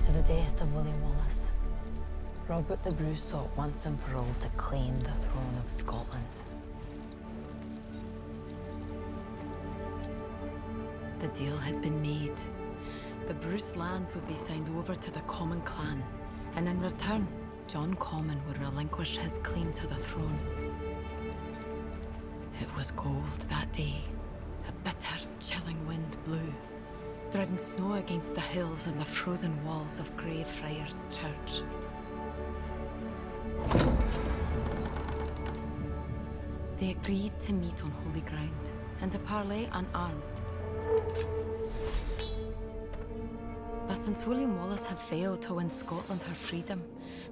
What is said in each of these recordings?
to the death of William Wallace, Robert the Bruce sought once and for all to claim the throne of Scotland. The deal had been made. The Bruce lands would be signed over to the Comyn clan, and in return, John Comyn would relinquish his claim to the throne. It was cold that day. A bitter, chilling wind blew, driving snow against the hills and the frozen walls of Greyfriars Church. They agreed to meet on holy ground and to parley unarmed. But since William Wallace had failed to win Scotland her freedom,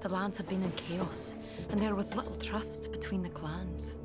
the lands had been in chaos, and there was little trust between the clans.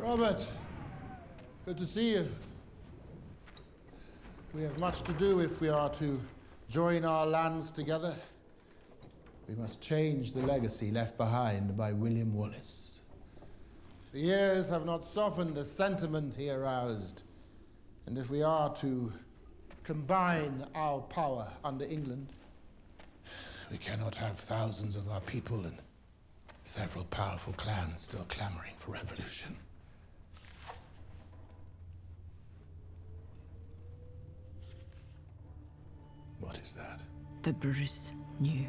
Robert, good to see you. We have much to do if we are to join our lands together. We must change the legacy left behind by William Wallace. The years have not softened the sentiment he aroused, and if we are to combine our power under England, we cannot have thousands of our people and several powerful clans still clamoring for revolution. What is that? The Bruce knew.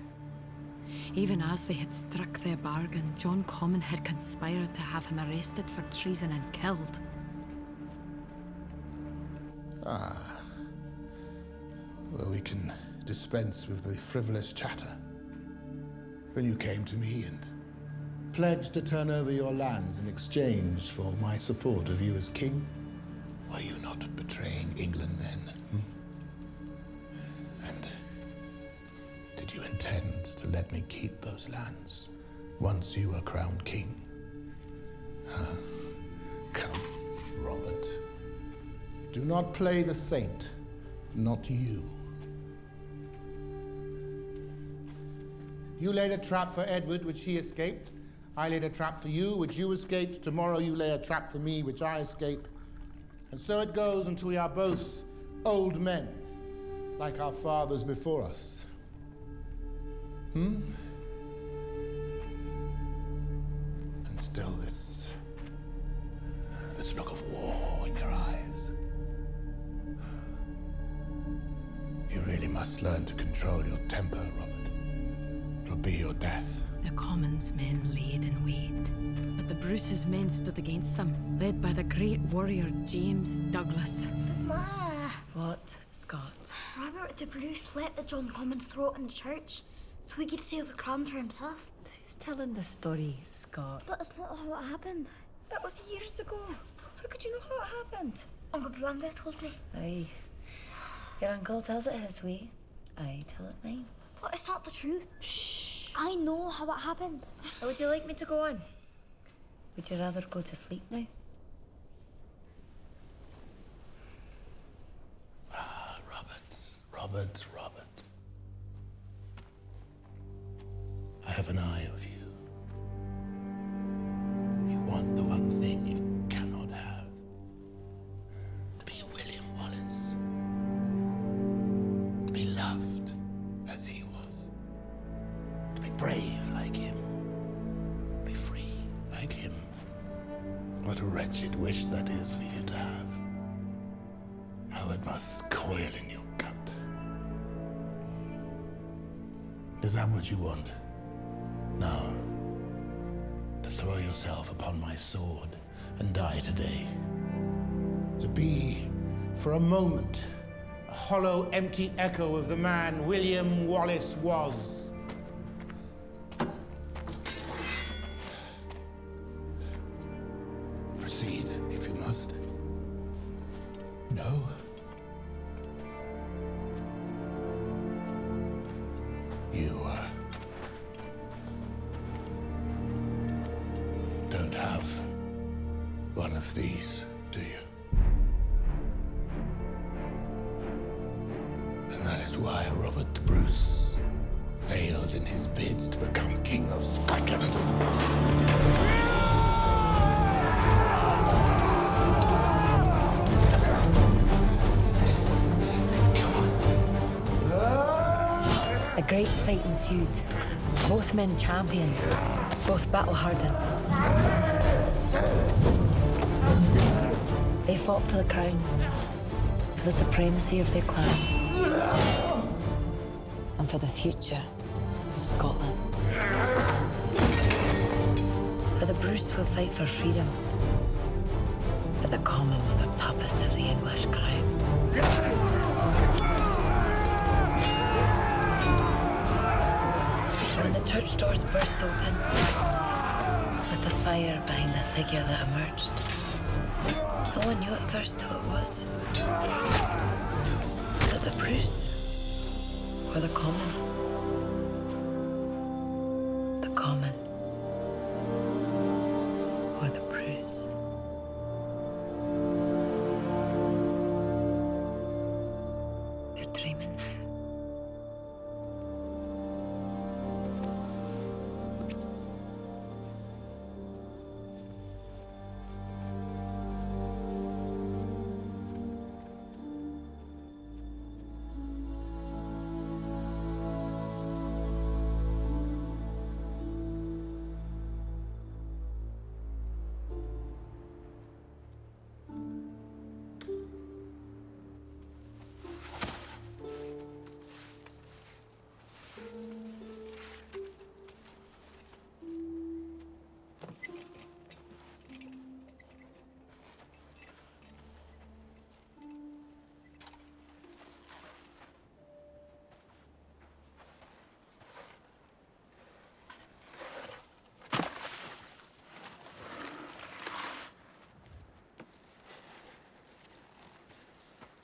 Even as they had struck their bargain, John Comyn had conspired to have him arrested for treason and killed. Ah. Well, we can dispense with the frivolous chatter. When you came to me and pledged to turn over your lands in exchange for my support of you as king, were you not betraying England then? And did you intend to let me keep those lands once you were crowned king? Come, Robert. Do not play the saint, not you. You laid a trap for Edward, which he escaped. I laid a trap for you, which you escaped. Tomorrow you lay a trap for me, which I escape. And so it goes until we are both old men, like our fathers before us. And still this look of war in your eyes. You really must learn to control your temper, Robert. It'll be your death. The Comyn's men laid in wait, but the Bruce's men stood against them, led by the great warrior James Douglas. Ma! What, Scott? Robert the Bruce slit at John Comyn's throat in the church so he could steal the crown for himself. Who's telling the story, Scott? But it's not how it happened. That was years ago. How could you know how it happened? Uncle Brenda told me. Aye. Your uncle tells it his way. I tell it mine. But it's not the truth. Shh. I know how it happened. How would you like me to go on? Would you rather go to sleep now? Robert. I have an eye of you. You want the one thing you cannot have. To be William Wallace. To be loved as he was. To be brave like him. Be free like him. What a wretched wish that is for you to have. How it must coil in your gut. Is that what you want? No. to throw yourself upon my sword and die today. To be, for a moment, a hollow, empty echo of the man William Wallace was. Proceed, if you must. No? You, don't have one of these, do you? And that is why Robert the Bruce failed in his bids to become King of Scotland. A great fight ensued. Both men champions, both battle-hardened. They fought for the crown, for the supremacy of their clans, and for the future of Scotland. For the Bruce will fight for freedom, but the Common was a puppet of the English crown. When the church doors burst open, with the fire behind the figure that emerged, no one knew at first who it was. Was it the Bruce or the Common? The Common or the Bruce? We're dreaming now.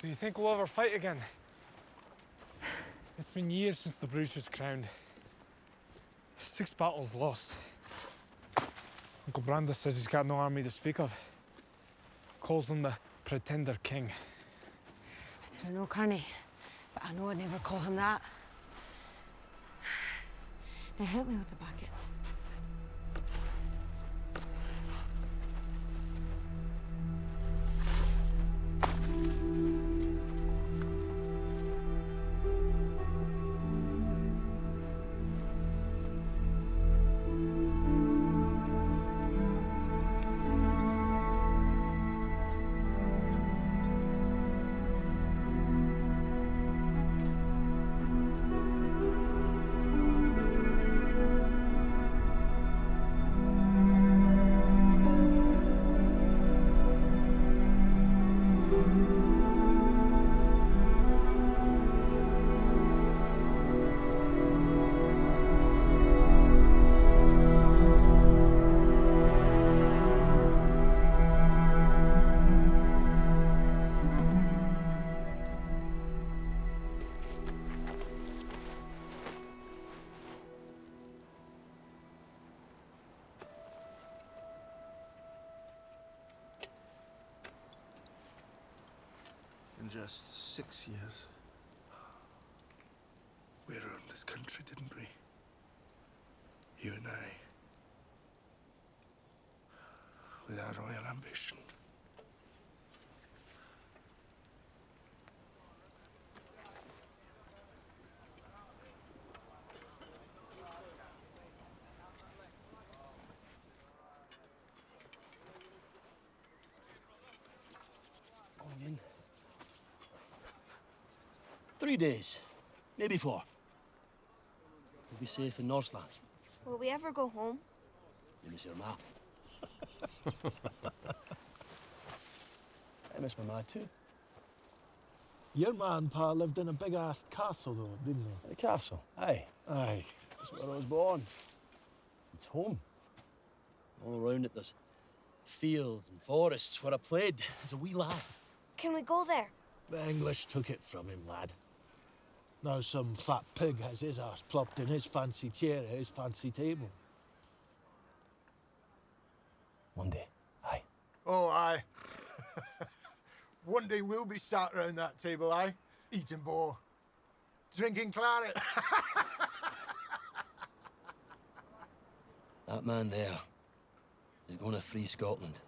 Do you think we'll ever fight again? It's been years since the Bruce was crowned. 6 battles lost. Uncle Brandis says he's got no army to speak of. Calls him the Pretender King. I don't know, Carney, but I know I'd never call him that. Now help me with the bucket. In just 6 years, we ruined this country, didn't we? You and I. With our royal ambition. Going in. 3 days, maybe 4. We'll be safe in Northland. Will we ever go home? You miss your ma. I miss my ma too. Your ma and pa lived in a big-ass castle, though, didn't they? The castle? Aye. Aye. That's where I was born. It's home. All around it, there's fields and forests where I played as a wee lad. Can we go there? The English took it from him, lad. Now some fat pig has his arse plopped in his fancy chair at his fancy table. One day, aye. Oh, aye. One day we'll be sat around that table, aye? Eating boar. Drinking claret. That man there is going to free Scotland.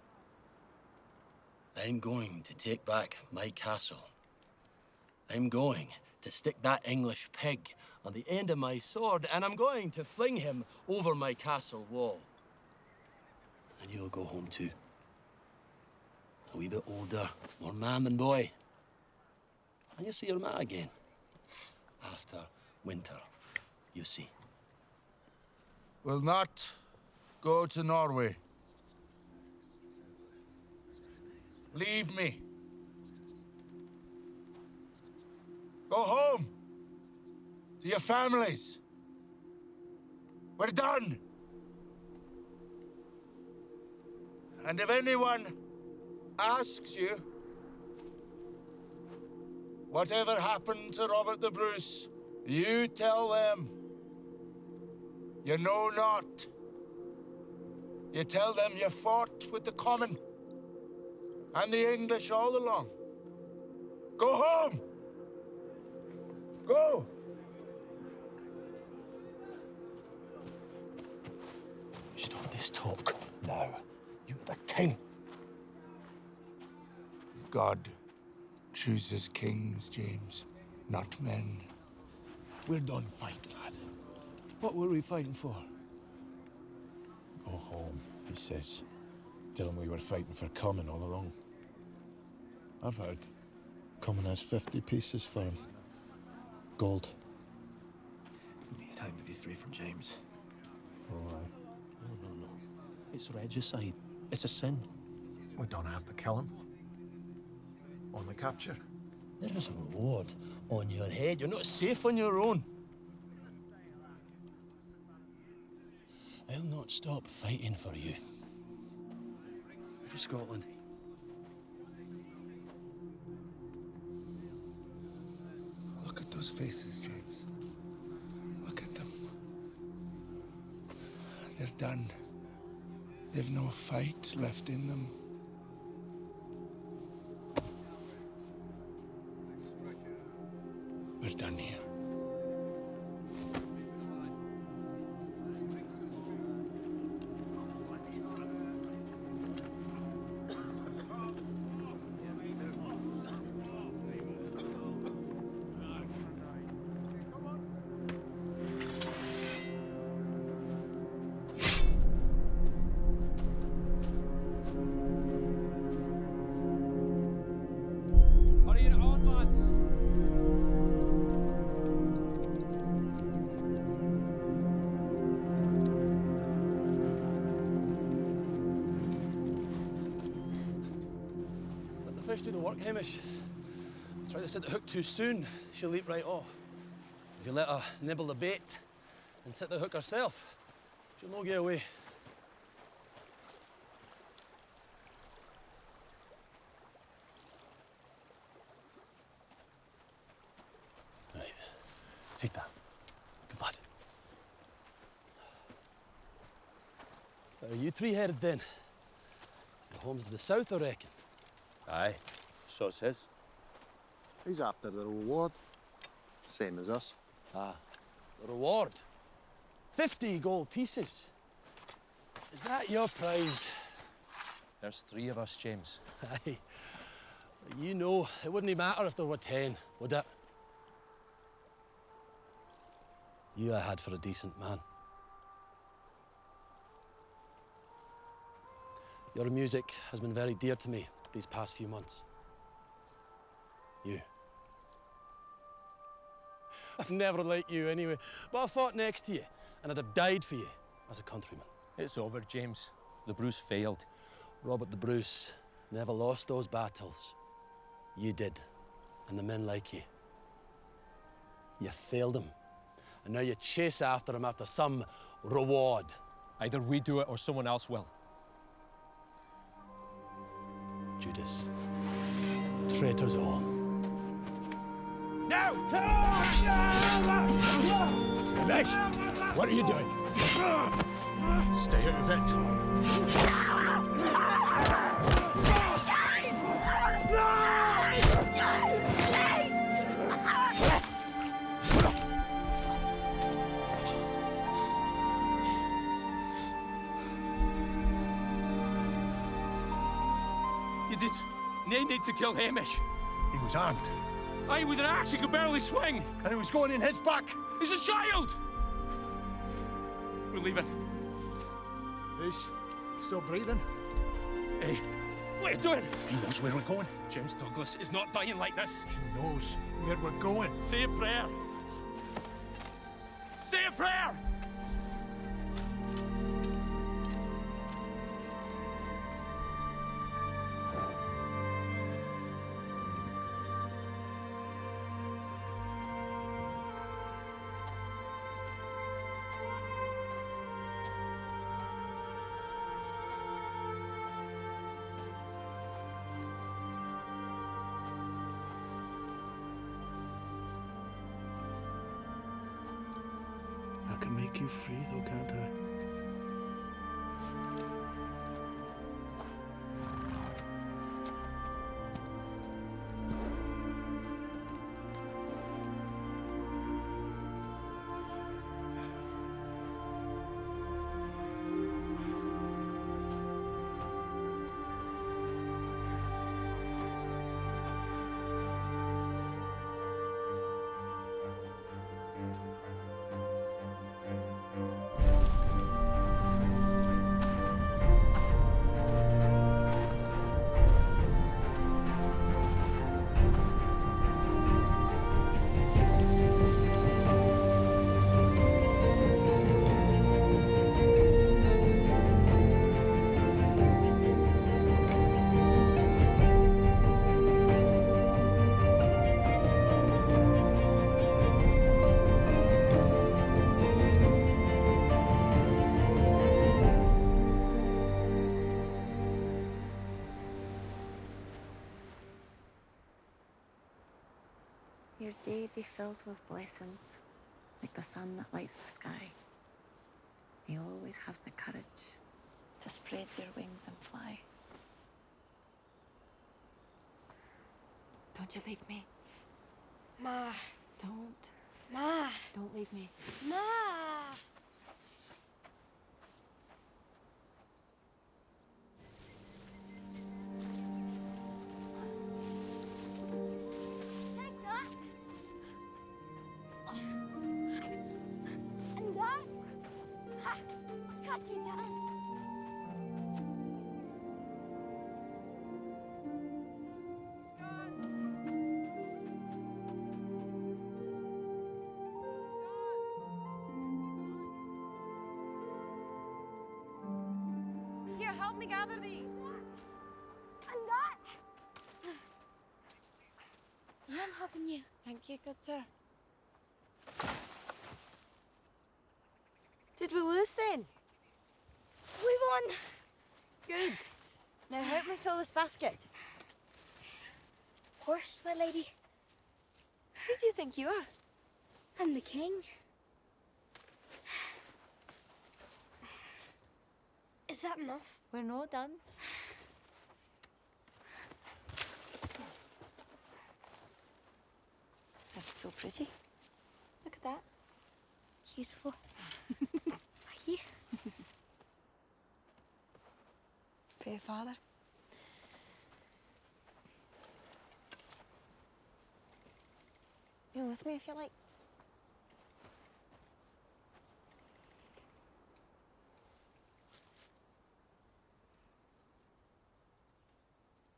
I'm going to take back my castle. I'm going to stick that English pig on the end of my sword, and I'm going to fling him over my castle wall. And you'll go home too. A wee bit older, more man than boy. And you'll see your ma again. After winter, you see. Will not go to Norway. Leave me. Go home. To your families. We're done. And if anyone asks you, whatever happened to Robert the Bruce, you tell them, you know not. You tell them you fought with the common and the English all along. Go home! Go! Stop this talk now. You're the king. God chooses kings, James, not men. We're done fighting, lad. What were we fighting for? Go home, he says. Tell him we were fighting for Common all along. I've heard. Common has 50 pieces for him. Gold. We need time to be free from James. Oh, aye. No. It's regicide. It's a sin. We don't have to kill him. Only capture. There is a reward on your head. You're not safe on your own. I'll not stop fighting for you. For Scotland. Look at those faces, James. Look at them. They're done. They've no fight left in them. We're done here. Hurry it on, lads! Let the fish do the work, Hamish. Try to set the hook too soon, she'll leap right off. If you let her nibble the bait and set the hook herself, she'll no get away. Right, take that. Good lad. Are you three-headed then? Your home's to the south, I reckon. Aye, so it says. He's after the reward. Same as us. Ah, the reward. 50 gold pieces. Is that your prize? There's 3 of us, James. Aye. You know, it wouldn't matter if there were 10, would it? You I had for a decent man. Your music has been very dear to me these past few months. You. I've never liked you anyway, but I fought next to you, and I'd have died for you as a countryman. It's over, James. The Bruce failed. Robert the Bruce never lost those battles. You did, and the men like you. You failed him, and now you chase after him after some reward. Either we do it or someone else will. Judas. Traitors all. No! Legs, what are you doing? Stay out of it. You did nae need to kill Hamish. He was armed, Aye, with an axe he could barely swing. and it was going in his back. He's a child! We're leaving. He's still breathing. Hey, what are you doing? He knows where we're going. James Douglas is not dying like this. He knows where we're going. Say a prayer. Say a prayer! I can make you free, though, can't I? Your day be filled with blessings, like the sun that lights the sky. May you always have the courage to spread your wings and fly. Don't you leave me. Ma. Don't. Ma. Don't leave me. Ma. Take that. And that. Ha! Cut you down. Here, help me gather these. And that. I'm helping you. Thank you, good sir. Did we lose then? We won. Good. Now help me fill this basket. Of course, my lady. Who do you think you are? I'm the king. Is that enough? We're not done. That's so pretty. Look at that. Beautiful. Thank you. Pray, Father. You're with me if you like.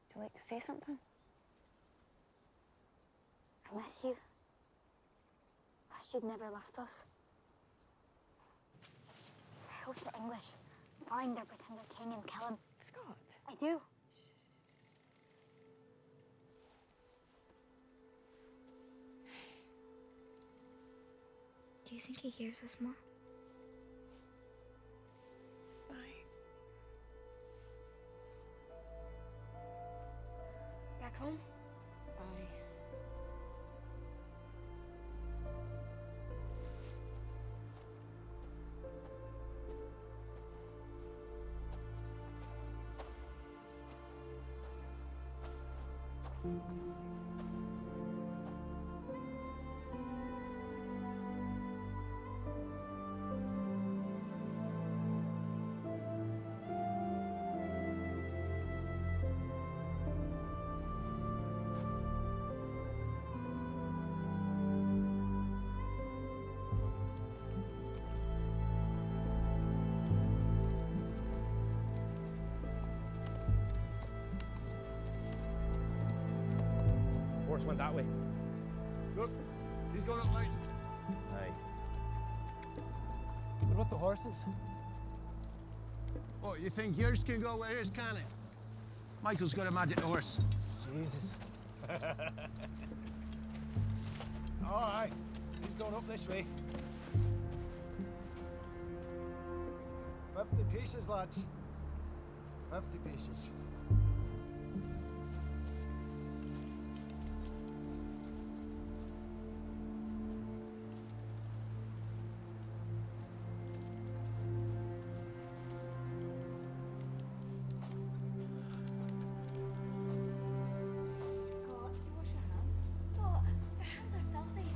Would you like to say something? I miss you. I should never left us. I hope the English find their pretended king and kill him. Scott. I do. Do you think he hears us, Ma? Back home? Aye. Horse went that way. Look, he's going up late. Aye. What about the horses? Oh, you think yours can go where his can it? Michael's got a magic horse. Jesus. Oh, aye. He's going up this way. 50 pieces, lads. 50 pieces. Scott, wash your hands. What? Your hands are filthy.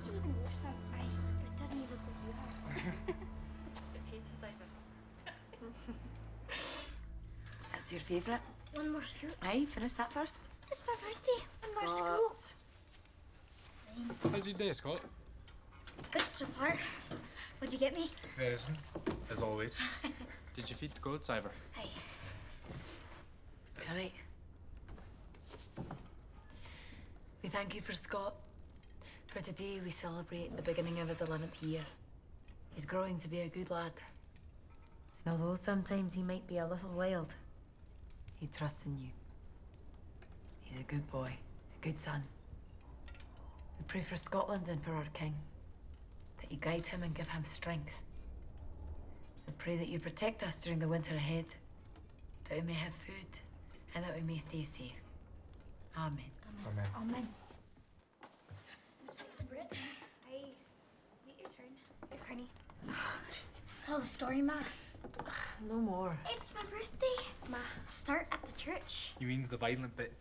You even wash them. Aye, but it doesn't even look like you have. That's your favourite? One more scoop. Aye, finish that first. It's my birthday. One more scoop. How's your day, Scott? Good so far. What'd you get me? Medicine, as always. Did you feed the goats, Ivor? Aye. All right. We thank you for Scott. For today, we celebrate the beginning of his 11th year. He's growing to be a good lad. And although sometimes he might be a little wild, he trusts in you. He's a good boy, a good son. We pray for Scotland and for our king, that you guide him and give him strength. We pray that you protect us during the winter ahead, that we may have food and that we may stay safe. Amen. Amen. Amen. Sexy breath. Aye. Wait your turn. Here, Carney. Tell the story, Ma. No more. It's my birthday. Ma, start at the church. You means the violent bit.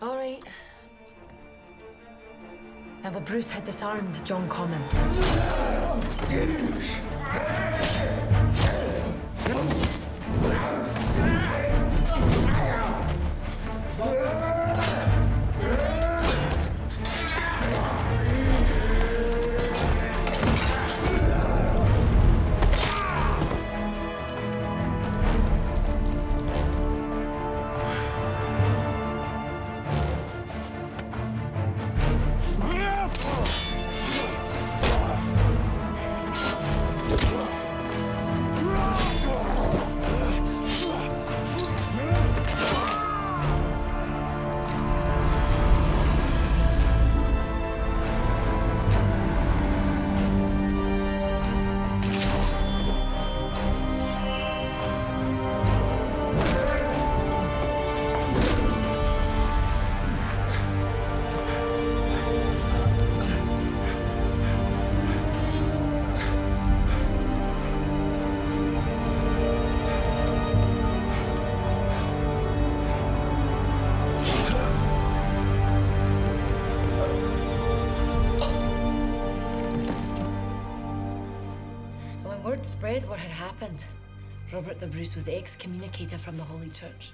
All right. Now that Bruce had disarmed John Comyn. Word spread what had happened. Robert the Bruce was excommunicated from the Holy Church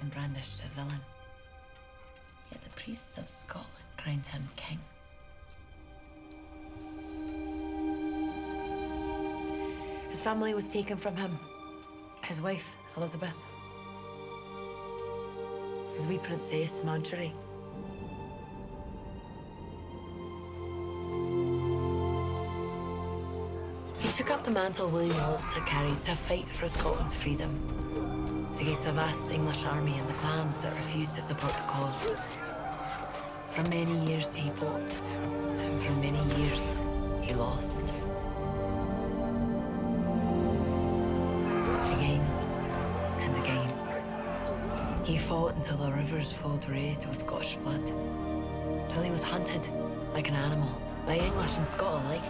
and brandished a villain. Yet the priests of Scotland crowned him king. His family was taken from him. His wife, Elizabeth. His wee princess, Marjorie. He took up the mantle William Wallace had carried to fight for Scotland's freedom against the vast English army and the clans that refused to support the cause. For many years he fought, and for many years he lost. Again and again, he fought until the rivers flowed red with Scottish blood, till he was hunted like an animal by English and Scot alike.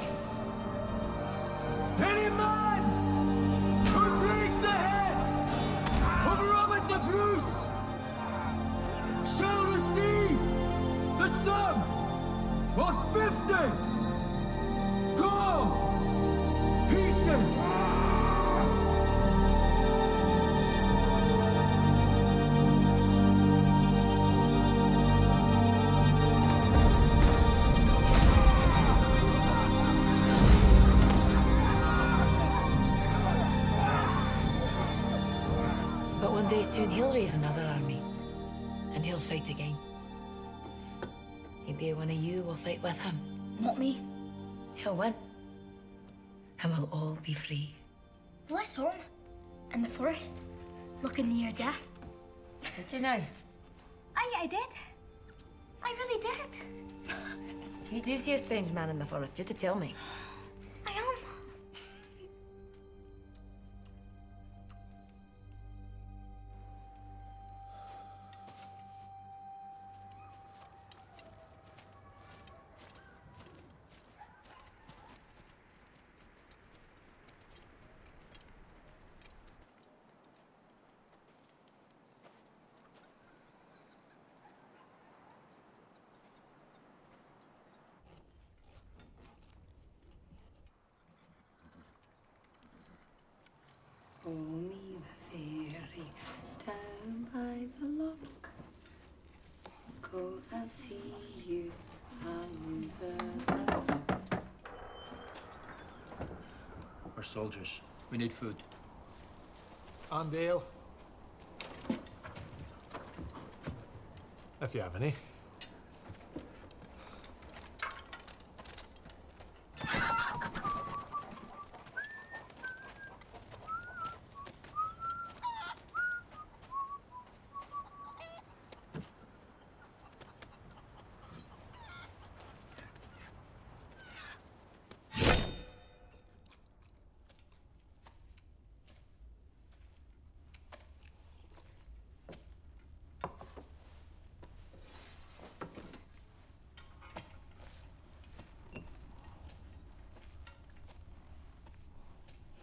Any man who breaks the head of Robert the Bruce shall receive the sum of 50 gold pieces. But one day soon he'll raise another army, and he'll fight again. Maybe one of you will fight with him. Not me. He'll win, and we'll all be free. Well, I saw him in the forest, looking near death. Did you now? I did. I really did. You do see a strange man in the forest, you to tell me. I am. Oh, me the fairy, down by the lock. Go and see you under the dock. We're soldiers. We need food. And ale. If you have any.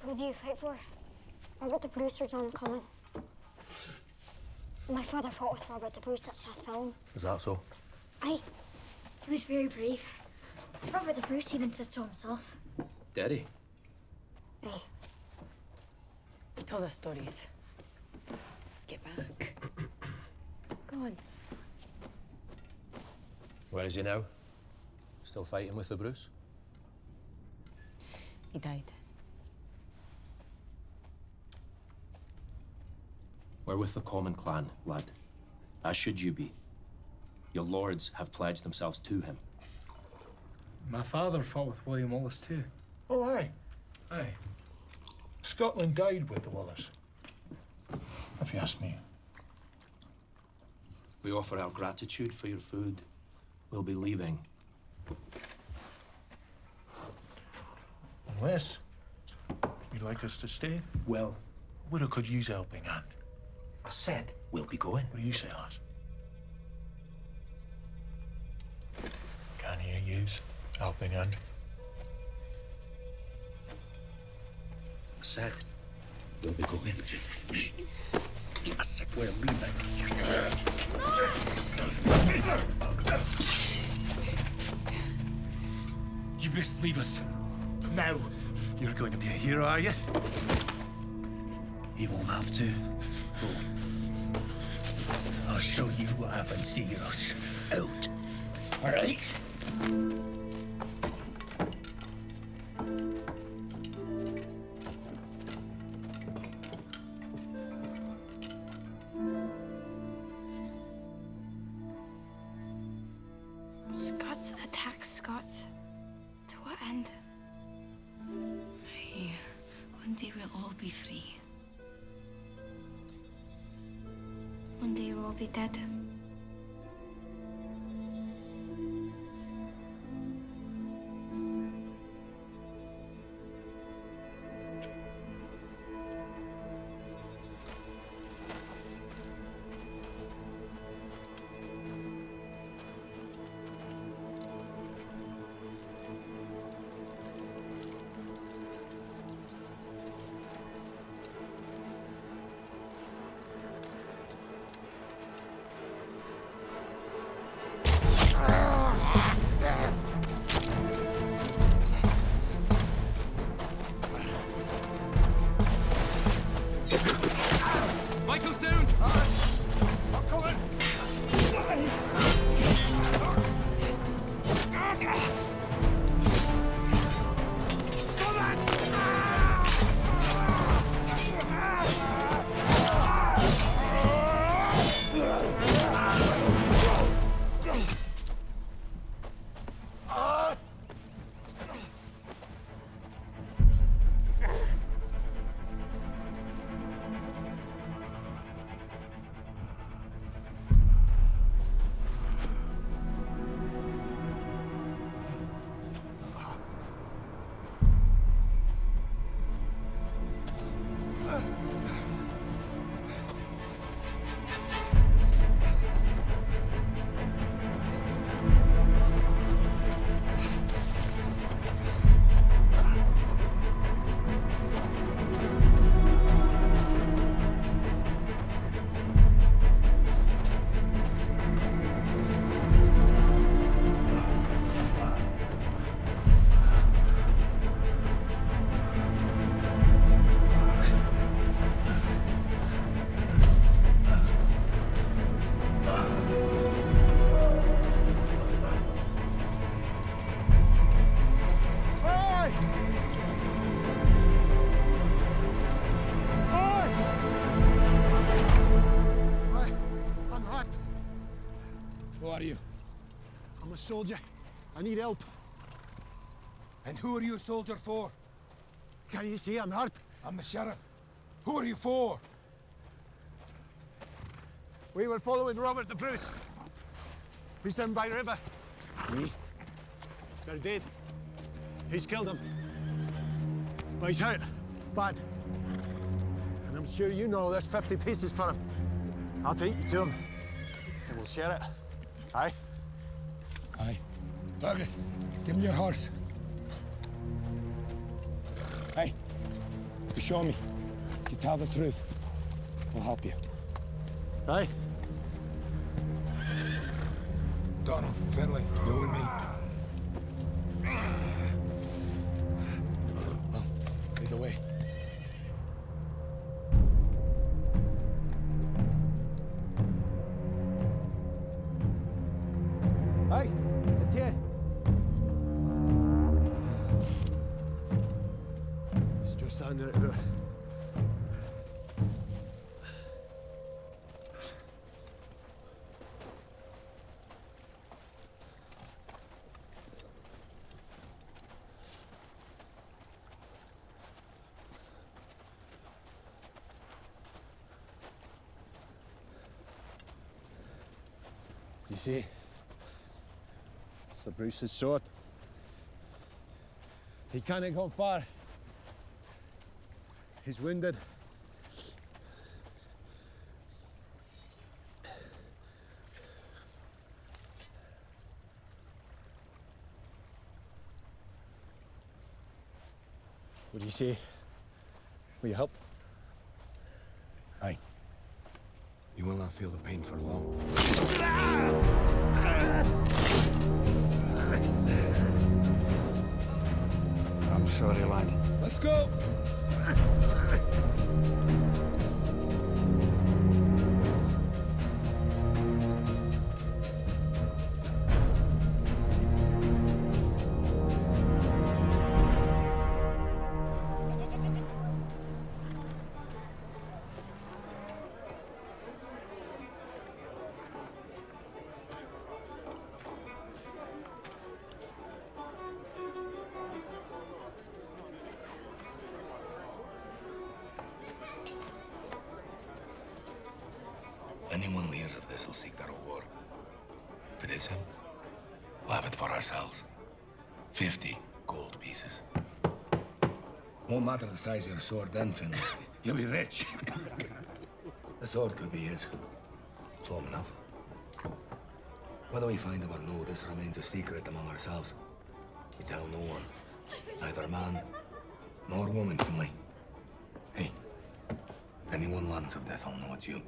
Who do you fight for? Robert the Bruce or John Comyn? My father fought with Robert the Bruce at Strathfilm. Is that so? Aye. He was very brave. Robert the Bruce even said so himself. Daddy. Aye. He told us stories. Get back. Go on. Where is he now? Still fighting with the Bruce? He died. We're with the common clan, lad. As should you be. Your lords have pledged themselves to him. My father fought with William Wallace too. Oh, aye. Aye. Scotland died with the Wallace. If you ask me. We offer our gratitude for your food. We'll be leaving. Unless you'd like us to stay. Well, Widow could use a helping hand. I said we'll be going. What do you say, lass? Can you use helping hand? I said we'll be going. I said we're leaving. You best leave us. Now. You're going to be a hero, are you? He won't have to. I'll show you what happens to heroes. Out. All right? Scots attack Scots. To what end? be free. One day we'll all be dead. Michael's down! I'm coming! Who are you? I'm a soldier. I need help. And who are you a soldier for? Can you see I'm hurt? I'm the sheriff. Who are you for? We were following Robert the Bruce. He's down by the river. Me? They're dead. He's killed him. But he's hurt. Bad. And I'm sure you know there's 50 pieces for him. I'll take you to him. And we'll share it. Aye? Aye. Fergus, give me your horse. Hey, you show me. You tell the truth. We'll help you. Aye? Donald, Finlay, you and me. Well, lead the way. Aye, it's here. It's just under the river. You see, it's the Bruce's sword. He can't go far. He's wounded. What do you say? Will you help? Aye. You will not feel the pain for long. I'm sorry, lad. Let's go! Anyone who hears of this will seek their reward. If it is him, we'll have it for ourselves. 50 gold pieces. Won't matter the size of your sword then, Finlay. You'll be rich. The sword could be his. It's long enough. Whether we find him or no, this remains a secret among ourselves. We tell no one. Neither man nor woman, Finlay. Hey, if anyone learns of this, I'll know it's you.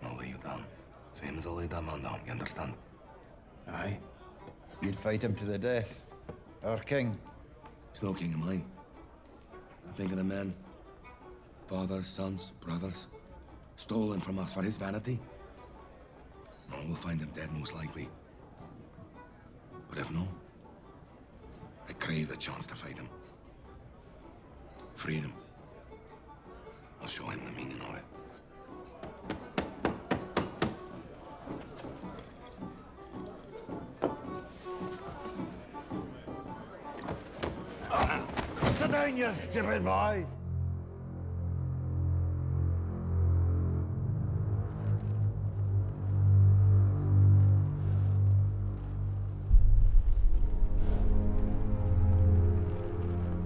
I'll lay you down. Same as I laid that man down, you understand? Aye. You'd fight him to the death. Our king. He's no king of mine. I'm thinking of men. Fathers, sons, brothers. Stolen from us for his vanity. No, we'll find him dead, most likely. But if no, I crave the chance to fight him. Freedom. I'll show him the meaning of it. Sit down, you stupid boy.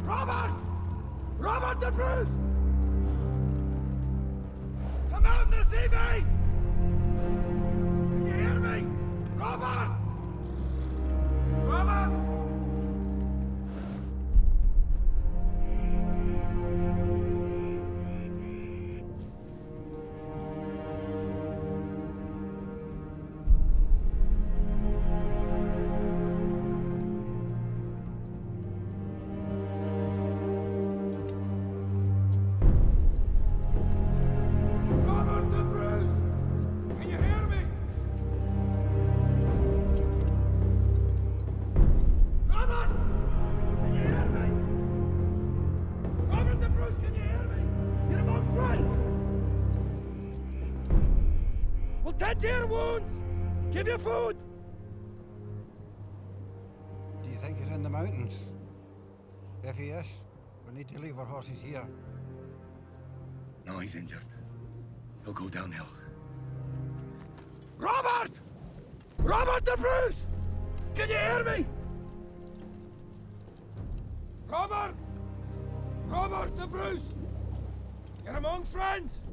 Robert! Robert the Bruce! Come out and receive me! Can you hear me? Robert! Robert! Robert the Bruce! Can you hear me? Robert! Can you hear me? Robert the Bruce, can you hear me? You're among friends! We'll tend to your wounds! Give you food! Do you think he's in the mountains? If he is, we need to leave our horses here. No, he's injured. He'll go downhill. Robert! Robert the Bruce! Can you hear me? Robert! Robert the Bruce! You're among friends!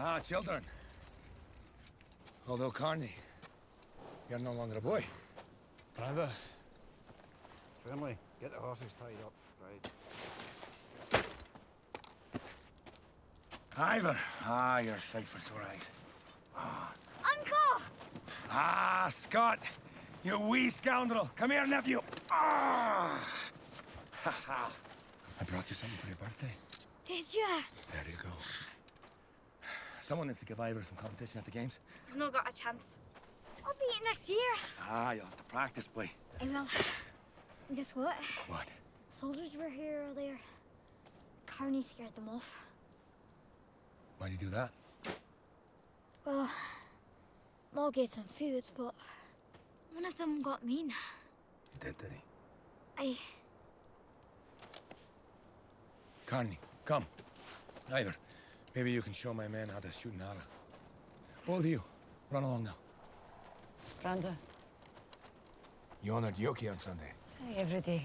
Ah, children. Although, Carney, you're no longer a boy. Brother. Finlay, get the horses tied up. Right. Ivor. Ah, you're a sight for sore eyes. Ah. Uncle! Ah, Scott. You wee scoundrel. Come here, nephew. Ah. Ha ha. I brought you something for your birthday. Did you? There you go. Someone needs to give Ivor some competition at the games. He's not got a chance. I'll be it next year. Ah, you'll have to practice, boy. I will. And guess what? What? Soldiers were here earlier. Carney scared them off. Why'd you do that? Well, Maul gave them food, but one of them got mean. He did he? I... Carney, come. Ivor, maybe you can show my men how to shoot an arrow. Both of you, run along now. Branda. You honored Yoki on Sunday. Every day.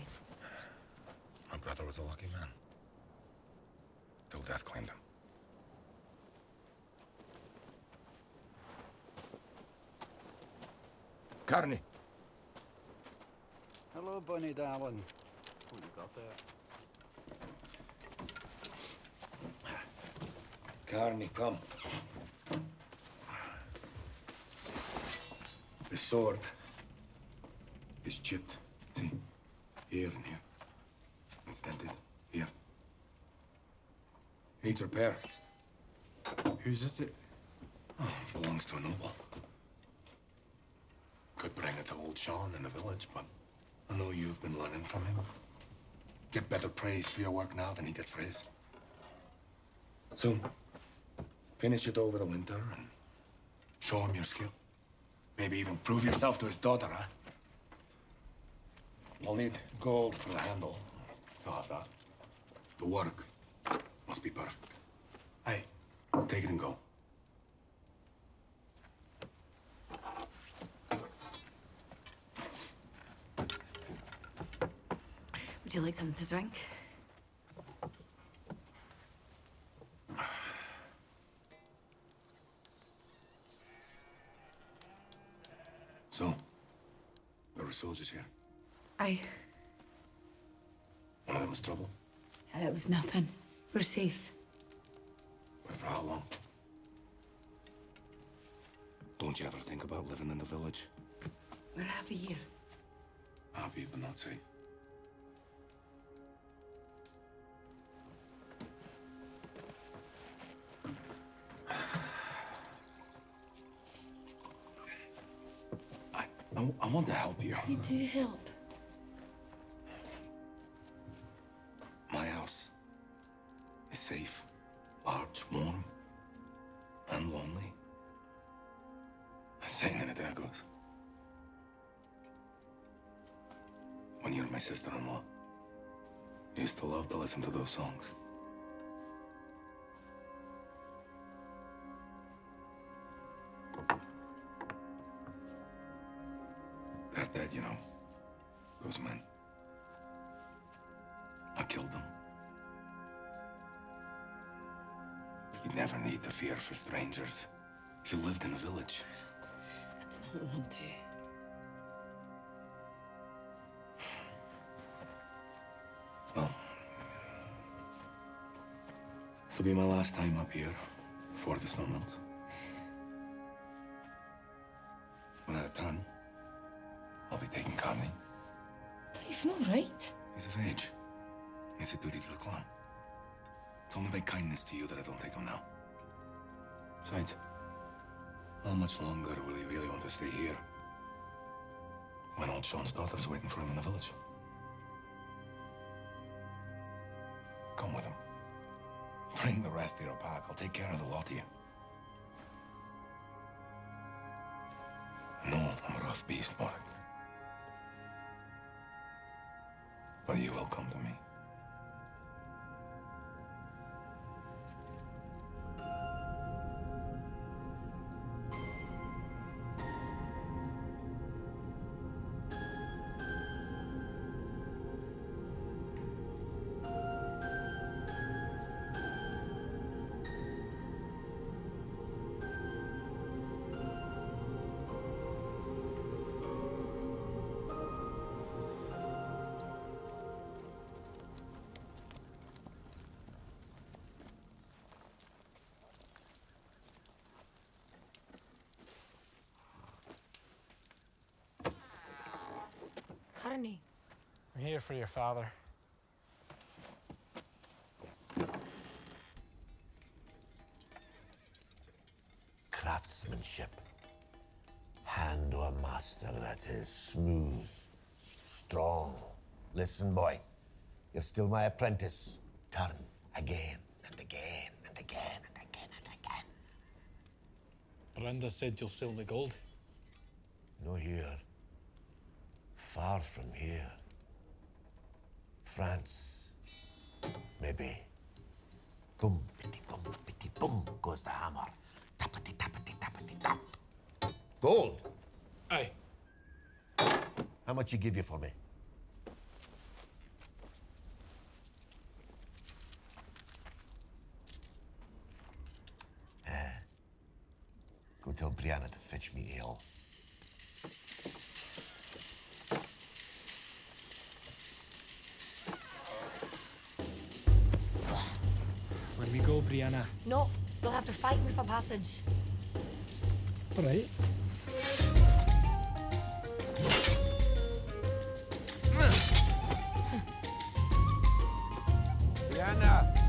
My brother was a lucky man. Till death claimed him. Carney. Hello, Bunny darling. What you got there? Carney, come. The sword is chipped. See? Here and here. It's dented. Here. Needs repair. Whose is it? Oh, belongs to a noble. Could bring it to old Sean in the village, but I know you've been learning from him. Get better praise for your work now than he gets for his. So, finish it over the winter and Show him your skill. Maybe even prove yourself to his daughter, huh? You'll need gold for the handle. You'll have that. The work must be perfect. Hey, take it and go. Would you like something to drink? So, there were soldiers here. Aye. One of them was trouble. It was nothing. We're safe. But for how long? Don't you ever think about living in the village? We're happy here. Happy, but not safe. I want to help you. You do help. My house is safe, large, warm, and lonely. Saying it there goes. When you were my sister-in-law, you used to love to listen to those songs. They're dead, you know. Those men. I killed them. You'd never need to fear for strangers if you lived in a village. That's not what I want to. Well, this'll be my last time up here before the snow melts. When I return, I'll be taking Carney. You've no right. He's of age. He's a duty to the clan. It's only by kindness to you that I don't take him now. Besides, how much longer will he really want to stay here when old Sean's daughter is waiting for him in the village? Come with him. Bring the rest of your pack. I'll take care of the lot of you. I know I'm a rough beast, Mark. But you will come to me. Carney. I'm here for your father. Craftsmanship. Hand or master that is smooth, strong. Listen, boy, you're still my apprentice. Turn again and again and again and again and again. Brenda said you'll sell me gold. No here. Far from here. France, maybe. Boom, bitty, boom goes the hammer. Tappity, tappity, tappity, tap. Gold. Aye. How much you give you for me? Go tell Brianna to fetch me ale. Let me go, Brianna. No, you'll have to fight me for passage. All right. Brianna!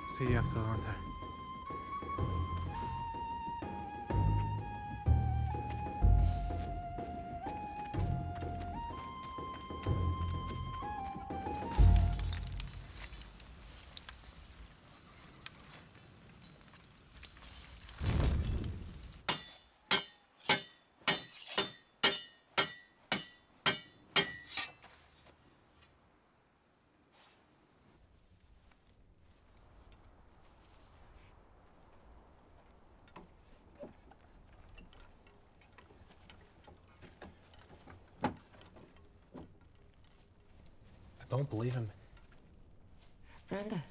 See you after the winter. don't believe him. Brenda.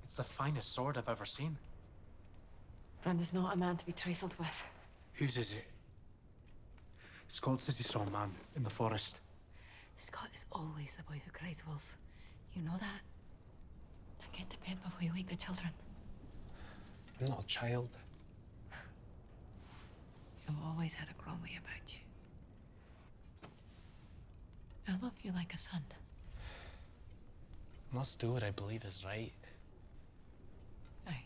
It's the finest sword I've ever seen. Brenda's not a man to be trifled with. Whose is it? Scott says he saw a man in the forest. Scott is always the boy who cries wolf. You know that? Now get to bed before you wake the children. I'm not a child. You've always had a grown way about you. I love you like a son. I must do what I believe is right. Aye.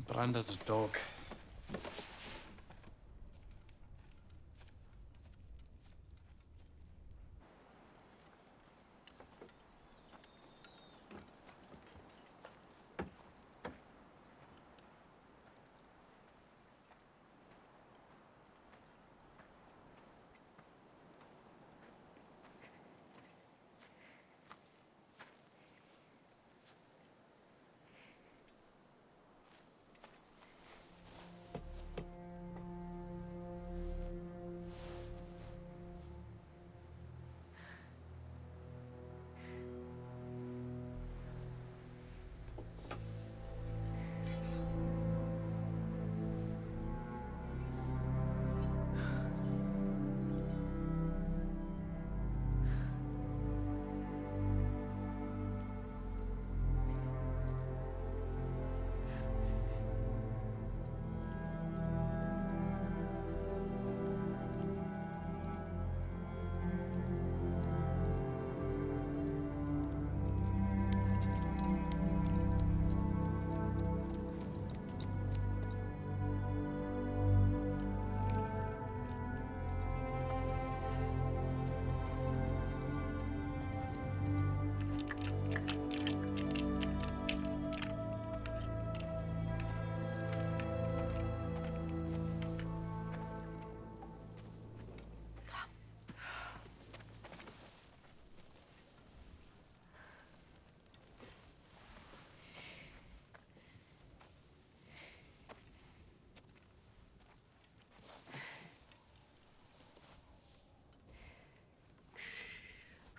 Branda's a dog.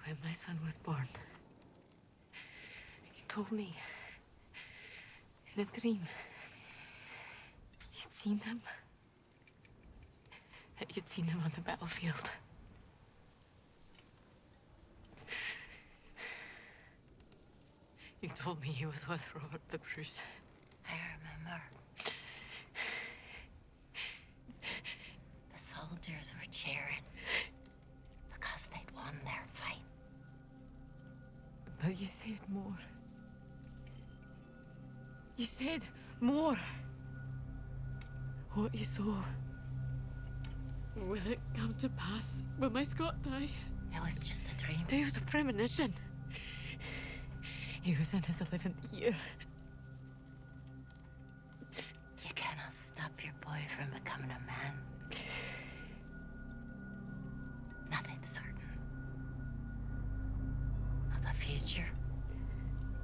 When my son was born, you told me in a dream you'd seen him. That you'd seen him on the battlefield. You told me he was with Robert the Bruce. I remember. The soldiers were cheering because they'd won their fight. But you said more. You said more. What you saw. Will it come to pass? Will my Scott die? It was just a dream. It was a premonition. He was in his 11th year. You cannot stop your boy from becoming a man. Nothing's certain. Not the future.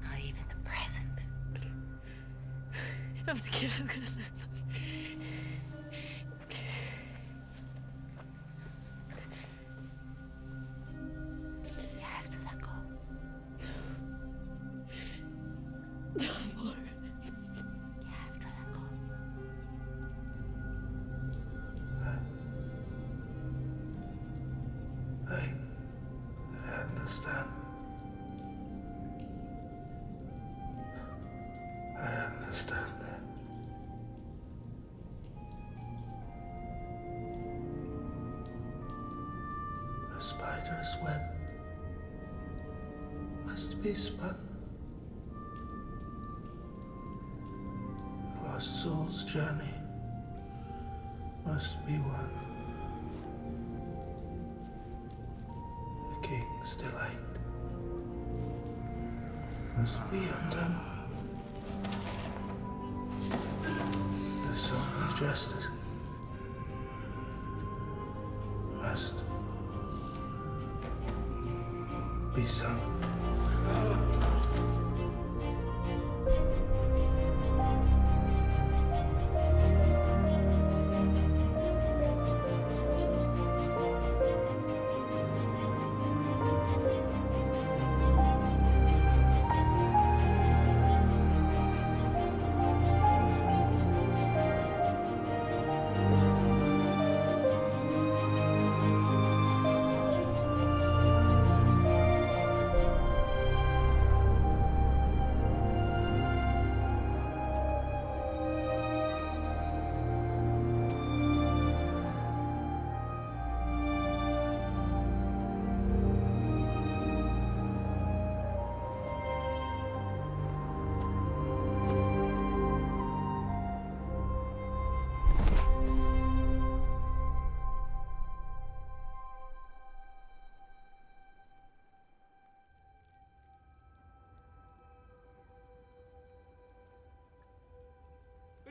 Not even the present. I'm scared I'm gonna lose him. You have to let go. No more. You have to let go. I understand. I understand. A spider's web must be spun. A lost soul's journey must be won. The king's delight must be undone. The song of justice must be sung.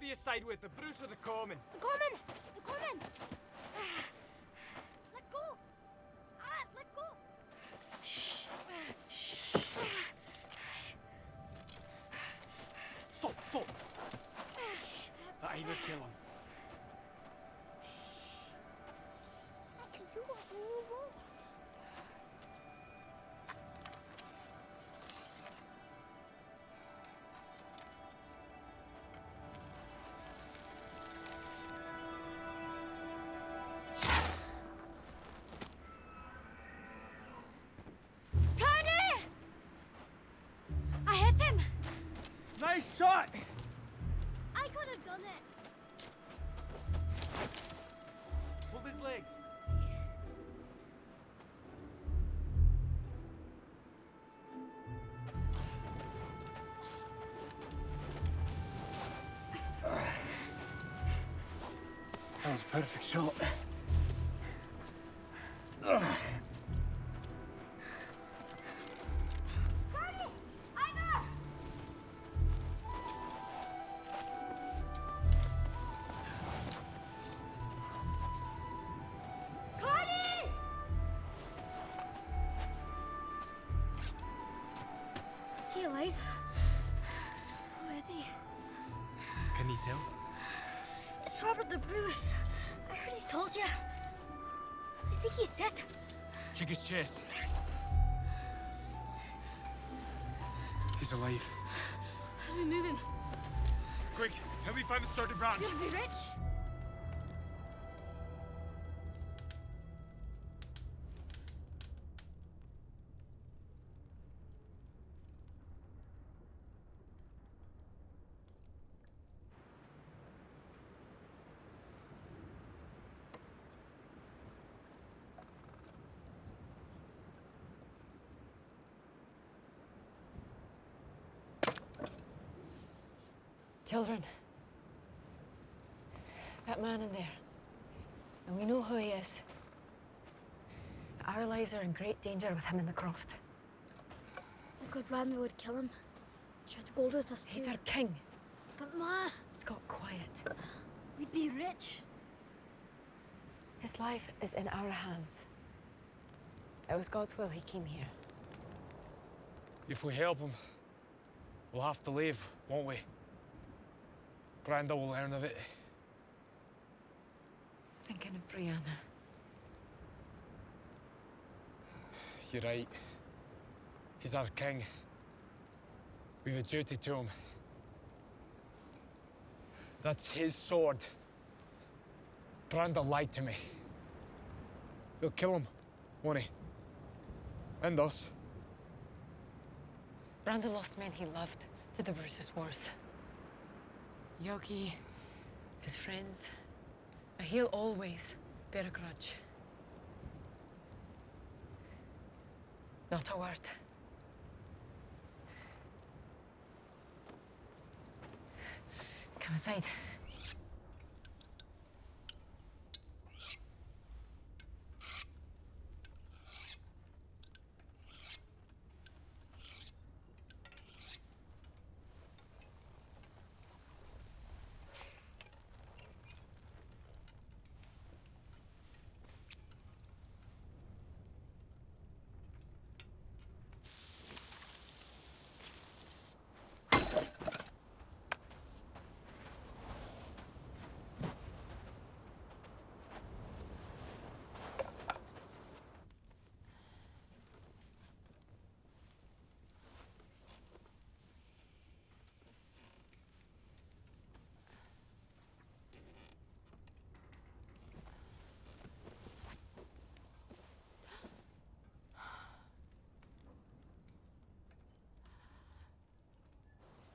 do you side with, the Bruce or the Common? The Common! The Common! Let go! Let go! Shh. Shh. Stop, stop. That either kill him. I can do it. I hit him! Nice shot! I could have done it. Hold his legs. That was a perfect shot. Is he alive? Who is he? Can you tell? It's Robert the Bruce. I heard he told you. I think he's dead. Check his chest. He's alive. How do we move him? Quick, help me find the starting branch. You'll be rich? Children, that man in there, and we know who he is. Our lives are in great danger with him in the croft. Uncle Brandon would kill him. Share the gold with us too. He's our king. But Ma, Scott, quiet. we'd be rich. His life is in our hands. It was God's will he came here. If we help him, we'll have to leave, won't we? Branda will learn of it. Thinking of Brianna. You're right. He's our king. We've a duty to him. That's his sword. Branda lied to me. He'll kill him, won't he? And us. Branda lost men he loved to the Bruce's wars. Yogi, his friends, but he'll always bear a grudge. Not a word. Come inside.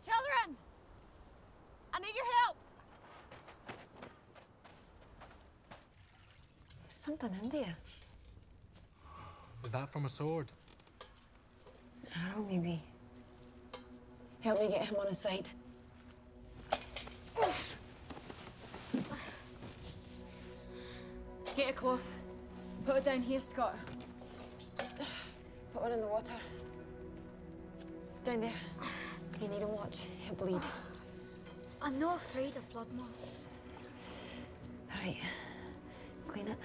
Children! I need your help! There's something in there. Is that from a sword? Arrow, maybe. Help me get him on his side. Get a cloth. Put it down here, Scott. Put one in the water. Down there. You need him watch. He'll bleed. I'm not afraid of blood, Mom. All right. Clean it.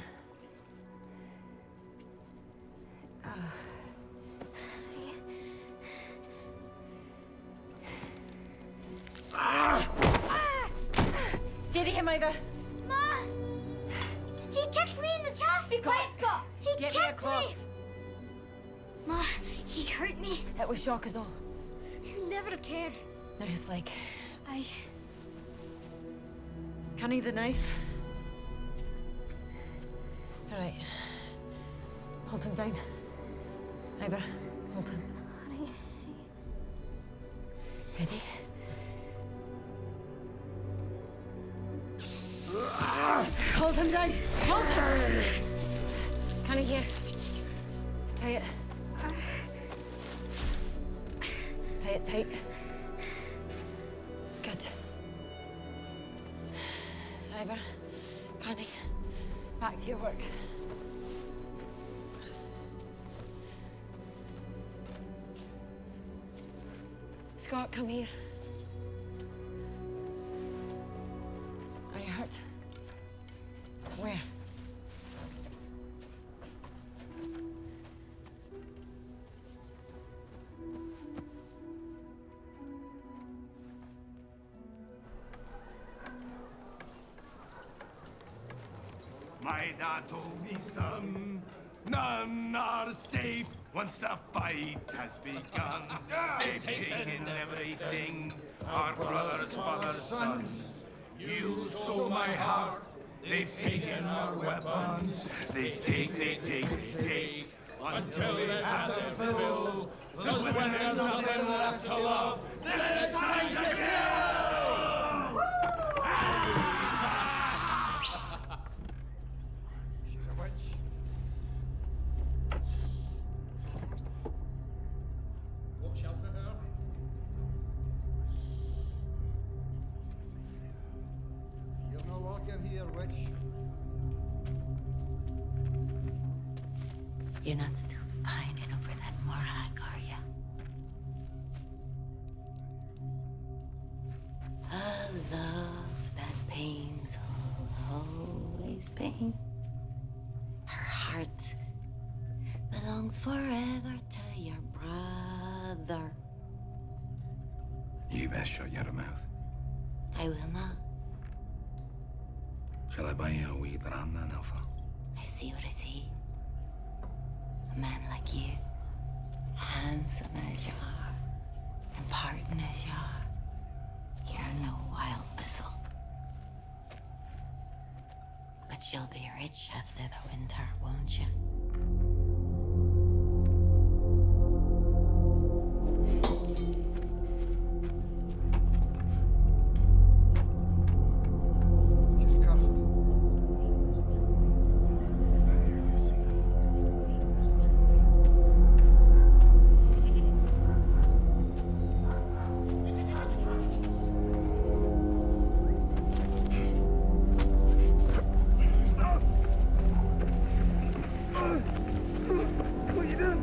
Steady him over. Ma! He kicked me in the chest! Be quiet, Scott! He Get me a kicked cloth. me! Ma, he hurt me. It was shock is all. You never cared. Now his leg. I... Can I the knife? All right. Hold him down. Ivor, hold him. Ready? Hold him down. Hold him. Can I hear? Tie it. Tie it tight. Good. Ivor, Carney, back to your work. Scott, come here. Are you hurt? Where? My dad told me, son, none are safe once the fight has begun. They've taken everything, our brothers, fathers, sons. You stole my heart, they've taken our weapons. They take, until they have their fill. Because when there's nothing left to love, then it's time to kill! She's a witch. Watch out for her. You're not welcome here, witch. You're not still pining over that Morag, are you? A love that pains will always pain. Her heart belongs forever to your brother. You best shut your mouth. I will not. Shall I buy you a wee dram then, Alpha? I see what I see. A man like you, handsome as you are, important as you are, you're no wild thistle. But you'll be rich after the winter, won't you? She's cursed. What are you doing?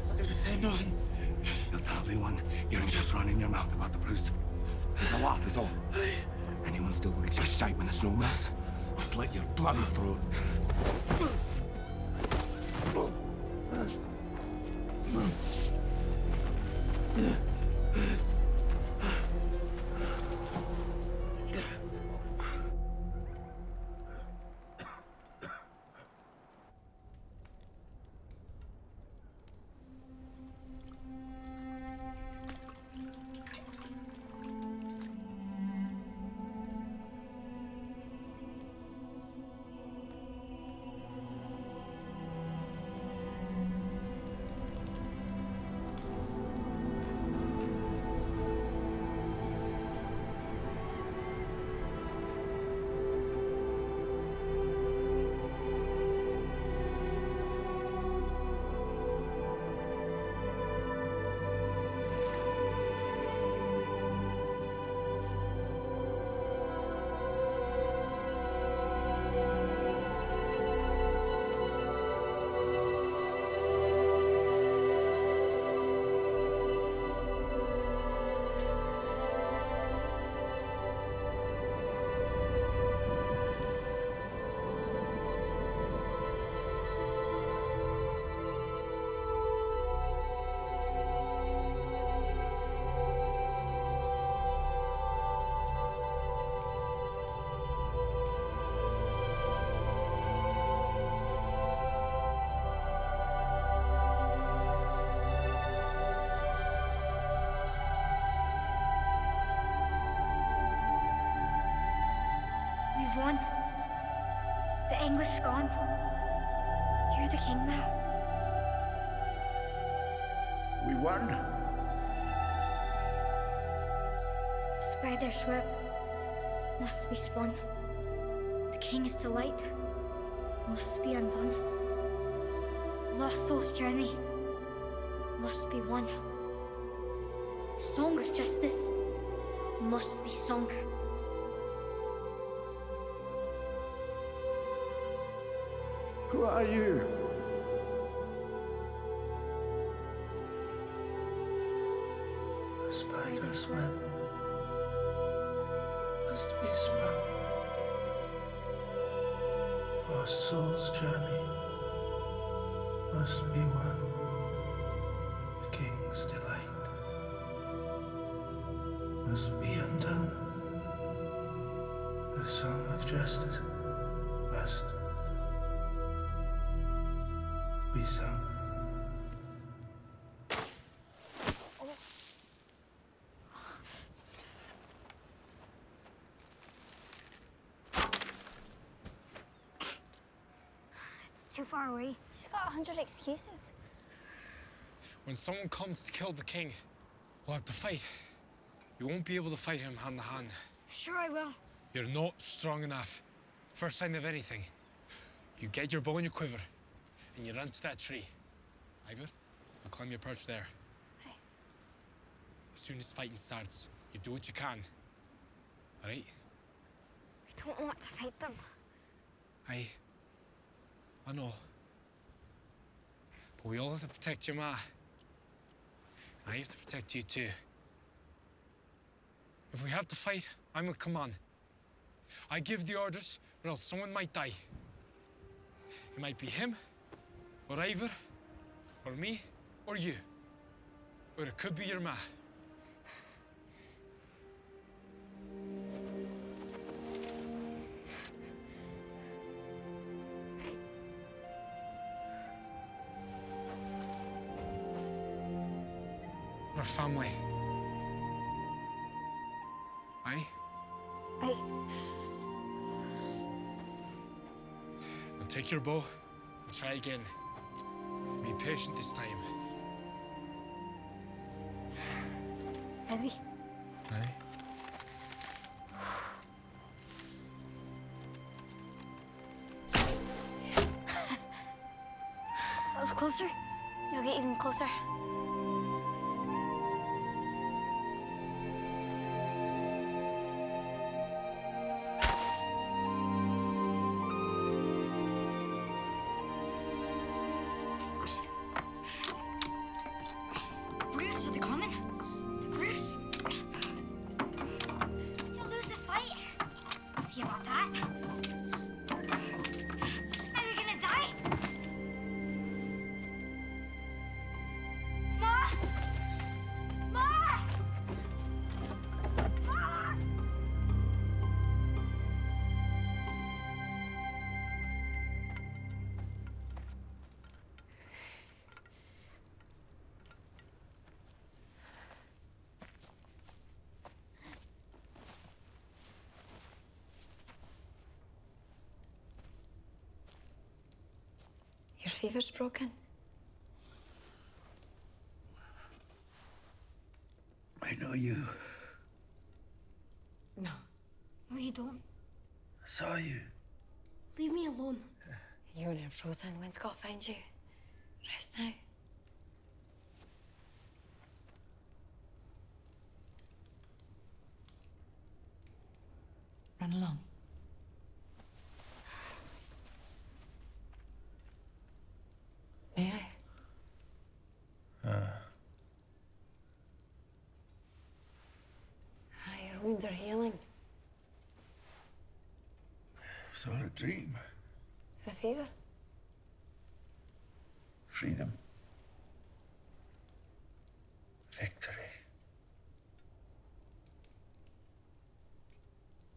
I didn't say nothing. You'll tell everyone you're just running your mouth about the Bruce. He's a laugh is all. Anyone still believes you're shite when the snow melts? I'll slit your bloody throat. English gone. You're the king now. We won. Spider's web must be spun. The king's delight must be undone. Lost soul's journey must be won. Song of justice must be sung. Who are you? The spider's web must be spun. Lost soul's journey must be won. The king's delight must be undone. The song of justice must be sung. It's too far away. He's got 100 excuses. When someone comes to kill the king, we'll have to fight. You won't be able to fight him hand to hand. Sure I will. You're not strong enough. First sign of anything, you get your bow and your quiver, and you run to that tree. Ivor, I'll climb your perch there. Hey. As soon as fighting starts, you do what you can. All right? I don't want to fight them. I know. But we all have to protect your ma. I have to protect you too. If we have to fight, I'm with command. I give the orders, or else someone might die. It might be him, or Ivor, or me, or you. Or it could be your ma. We're family. Aye? Aye. Now take your bow and try again. Be patient this time. Ready? Aye? That was closer. You'll get even closer. Bruce, are they coming? The Bruce? You'll lose this fight. See about that. Are we gonna die? Ma! Ma! Ma! Your fever's broken. I know you. No. No, you don't. I saw you. Leave me alone. You were near frozen when Scott found you. Rest now. Run along. May I? Your wounds are healing. It's all a dream. The fever? Freedom. Victory.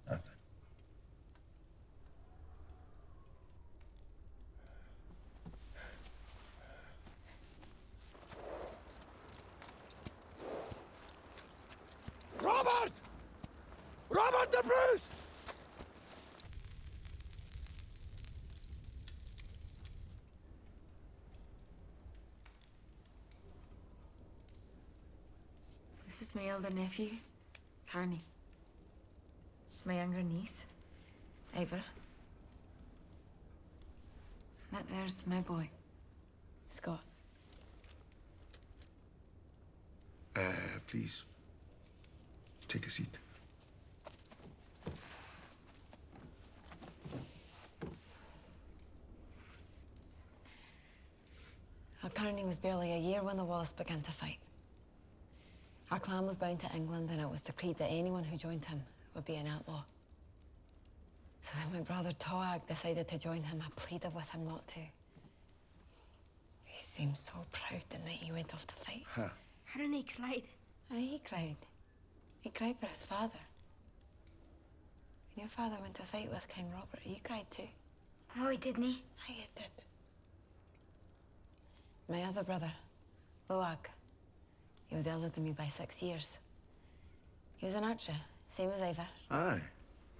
Nothing. Robert! Robert the Bruce! This is my elder nephew, Carney. It's my younger niece, Ivor. And that there's my boy, Scott. Please, take a seat. Carney was barely a year when the Wallace began to fight. Our clan was bound to England, and it was decreed that anyone who joined him would be an outlaw. So then my brother Toag decided to join him. I pleaded with him not to. He seemed so proud the night he went off to fight. Huh. Carney cried. Aye, he cried. He cried for his father. When your father went to fight with King Robert, you cried too. Oh, he didn't he? Aye, he did. My other brother, Loag, he was elder than me by 6 years. He was an archer, same as Ivor. Aye.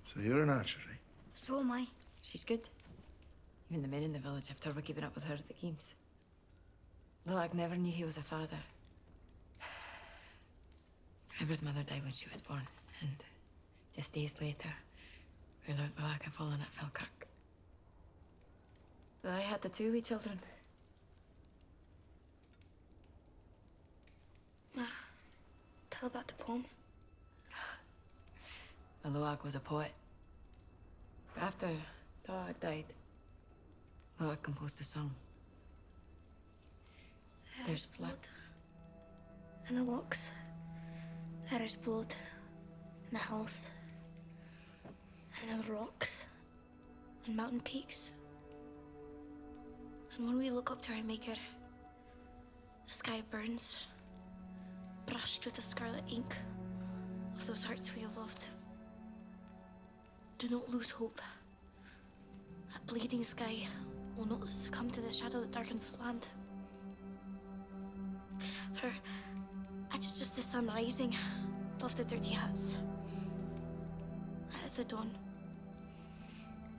So you're an archer, eh? So am I. She's good. Even the men in the village have trouble keeping up with her at the games. Loag never knew he was a father. Ivor's mother died when she was born, and just days later, we learned Loag had fallen at Falkirk. So I had the 2 wee children. Ma, tell about the poem. Well, Loag was a poet. After Toag died, Loag composed a song. There's blood. In the locks. There is blood. In the hills. And in the rocks. And mountain peaks. And when we look up to our Maker, the sky burns, brushed with the scarlet ink of those hearts we loved. Do not lose hope. That bleeding sky will not succumb to the shadow that darkens this land. For it is just the sun rising above the dirty huts. It is the dawn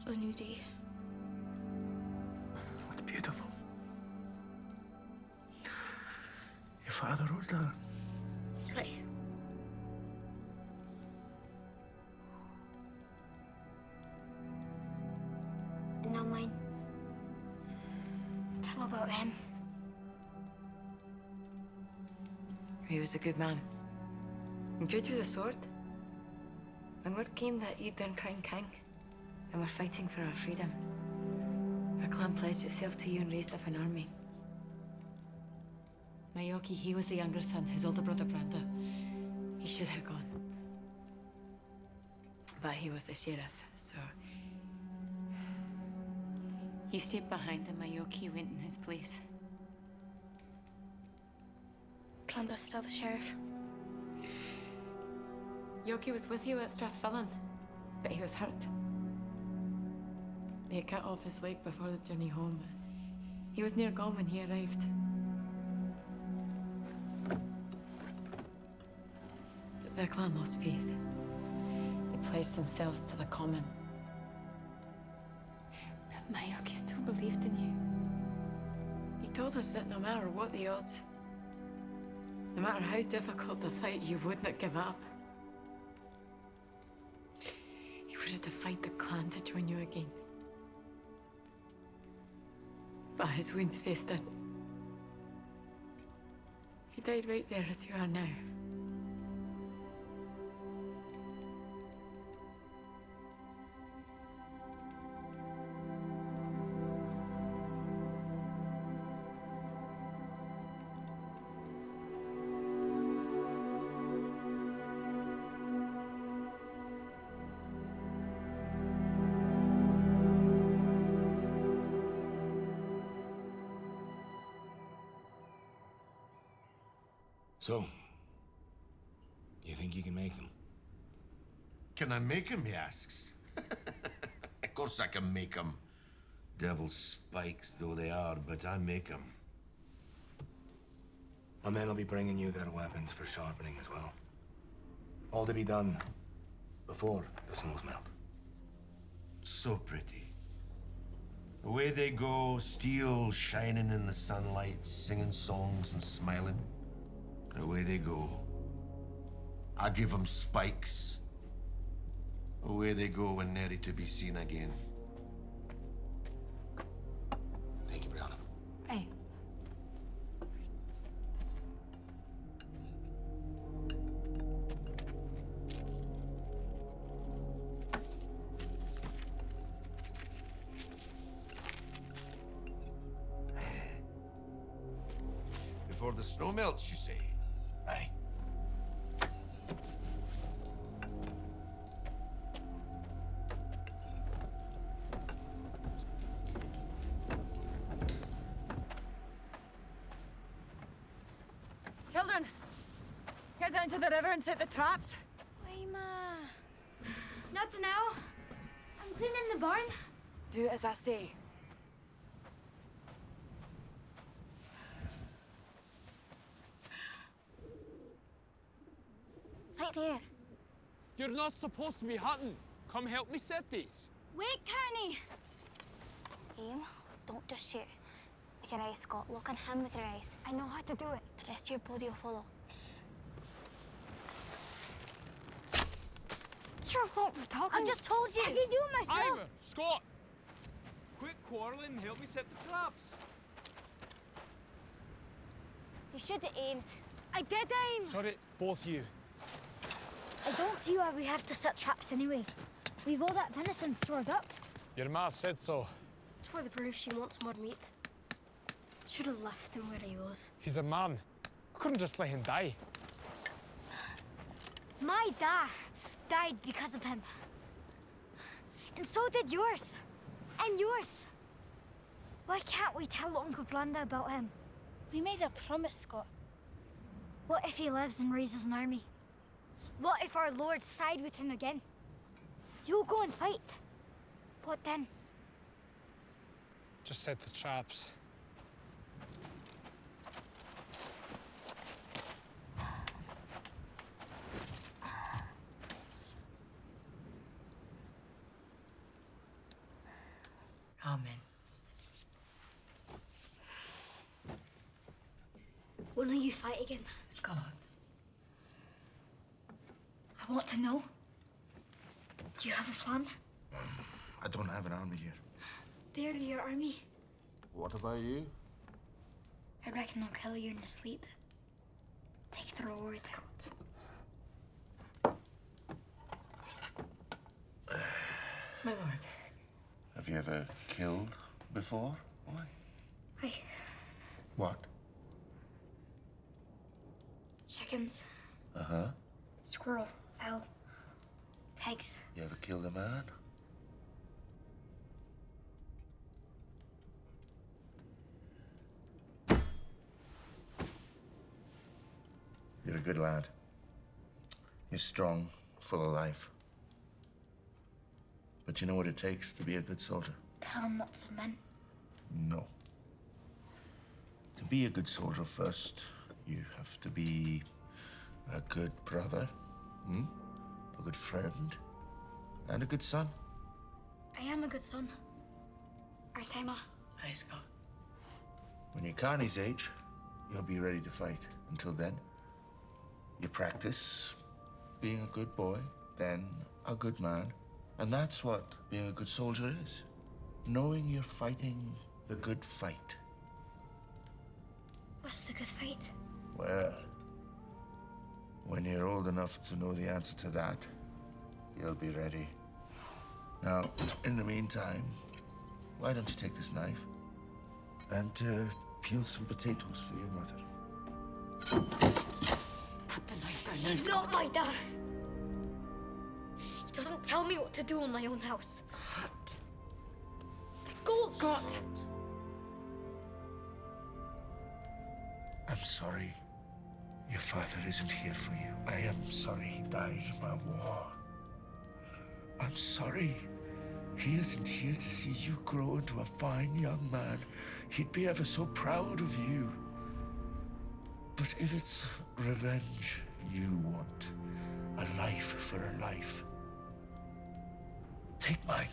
of a new day. That's beautiful. Your father wrote that? Right. And now mine. Tell about him. He was a good man. And good with a sword. When word came that you'd been crowned king, and were fighting for our freedom, our clan pledged itself to you and raised up an army. My Yoki, he was the younger son, his older brother Branda. He should have gone. But he was the sheriff, so... he stayed behind and my Yoki went in his place. Branda's still the sheriff. Yoki was with you at Strathfillan, but he was hurt. They had cut off his leg before the journey home. He was near gone when he arrived. But the clan lost faith. They pledged themselves to the common. But my Yoki still believed in you. He told us that no matter what the odds, no matter how difficult the fight, you would not give up. You were to defied the clan to join you again. But his wounds festered. He died right there as you are now. So, you think you can make them? Can I make him, he asks. Of course I can make him. Devil's spikes though they are, but I make him. My men will be bringing you their weapons for sharpening as well. All to be done before the snows melt. So pretty. Away they go, steel shining in the sunlight, singing songs and smiling. Away they go. I give them spikes. Away they go when nary to be seen again. Thank you, Brianna. Hey. Before the snow melts, you say? Aye. Children, get down to the river and set the traps. Why, Ma? Not now. I'm cleaning the barn. Do as I say. Right there. You're not supposed to be hunting. Come help me set these. Wait, Kearney! Aim. Don't just shoot. With your eyes, Scott. Look on him with your eyes. I know how to do it. The rest of your body will follow. It's your fault for talking. I've just told you. I can do it myself. Ivor! Scott! Quit quarreling and help me set the traps. You should have aimed. I did aim. Sorry, both you. I don't see why we have to set traps anyway. We've all that venison stored up. Your ma said so. It's for the Bruce. She wants more meat. Should have left him where he was. He's a man. We couldn't just let him die. My dad died because of him. And so did yours. And yours. Why can't we tell Uncle Branda about him? We made a promise, Scott. What if he lives and raises an army? What if our lords side with him again? You'll go and fight. What then? Just set the traps. Amen. When will you fight again? Scott. I want to know. Do you have a plan? I don't have an army here. They're your army. What about you? I reckon they'll kill you in your sleep. Take the reward. Scott. My lord. Have you ever killed before? Why? Aye. What? Chickens, Uh-huh. squirrel, fowl, pigs. You ever killed a man? You're a good lad. You're strong, full of life. But you know what it takes to be a good soldier? Killing lots of men. No. To be a good soldier first, you have to be a good brother, a good friend, and a good son. I am a good son. Aren't I, Ma? Aye, Scott. When you're Carney's age, you'll be ready to fight. Until then, you practice being a good boy, then a good man. And that's what being a good soldier is. Knowing you're fighting the good fight. What's the good fight? Well, when you're old enough to know the answer to that, you'll be ready. Now, in the meantime, why don't you take this knife and peel some potatoes for your mother? Put the knife down now, He's Scott. not my dad. He doesn't tell me what to do in my own house. Go! Scott! I'm sorry your father isn't here for you. I am sorry he died in my war. I'm sorry he isn't here to see you grow into a fine young man. He'd be ever so proud of you. But if it's revenge you want, a life for a life, take mine.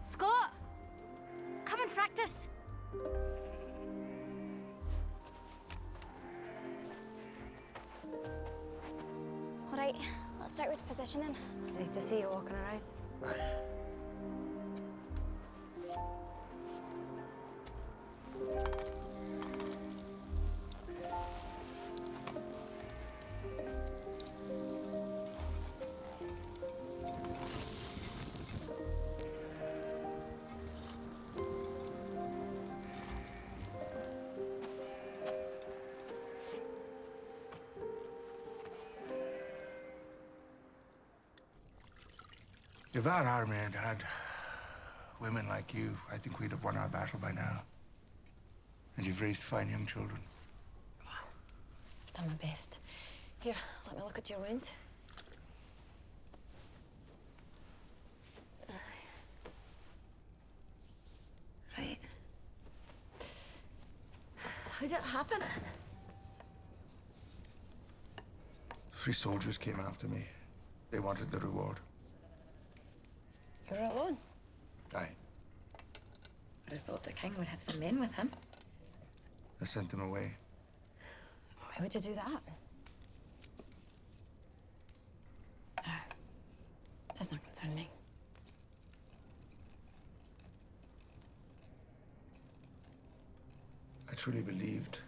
Scott! Come and practice! All right, let's start with positioning. Nice to see you walking around. If our army had had women like you, I think we'd have won our battle by now. And you've raised fine young children. I've done my best. Here, let me look at your wound. Right. How did it happen? 3 soldiers came after me. They wanted the reward. You were alone. Aye. I'd have thought the king would have some men with him. I sent them away. Why would you do that? Does not concern me. I truly believed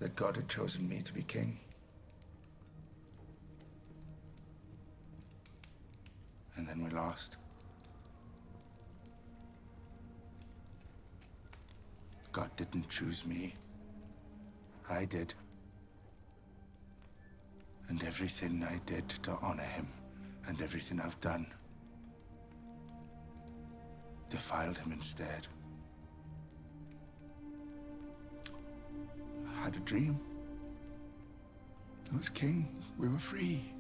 that God had chosen me to be king. And then we lost. God didn't choose me. I did. And everything I did to honor him, and everything I've done, defiled him instead. I had a dream. I was king. We were free.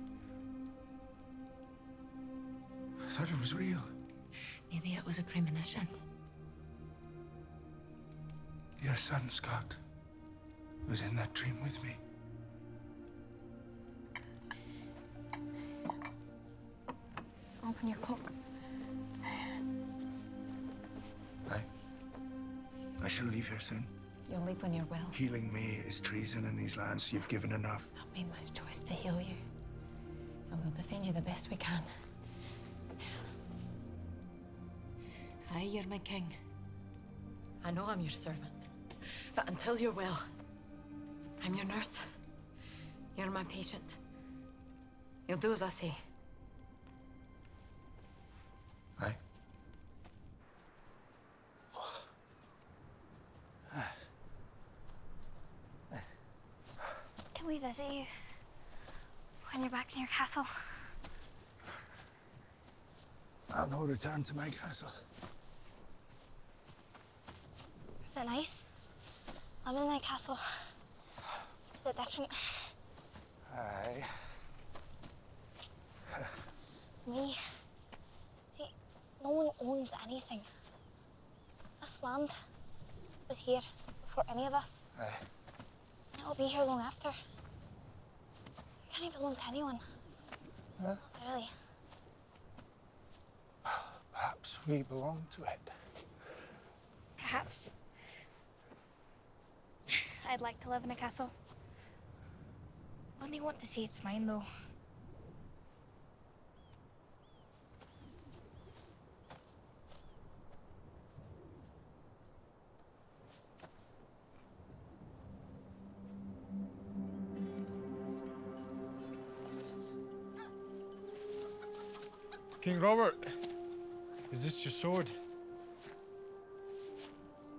I thought it was real. Maybe it was a premonition. Your son, Scott, was in that dream with me. Open your cloak. I shall leave here soon. You'll leave when you're well. Healing me is treason in these lands. You've given enough. I've made my choice to heal you. And we'll defend you the best we can. Aye, you're my king. I know I'm your servant. But until you're well, I'm your nurse. You're my patient. You'll do as I say. Aye. Can we visit you when you're back in your castle? I'll no return to my castle. Is it nice? Living in a castle. Is it different? Aye. Me? See, no one owns anything. This land was here before any of us. Aye. And it'll be here long after. You can't even belong to anyone. Huh? Really. Perhaps we belong to it. Perhaps. I'd like to live in a castle. Only want to say it's mine, though. King Robert, is this your sword?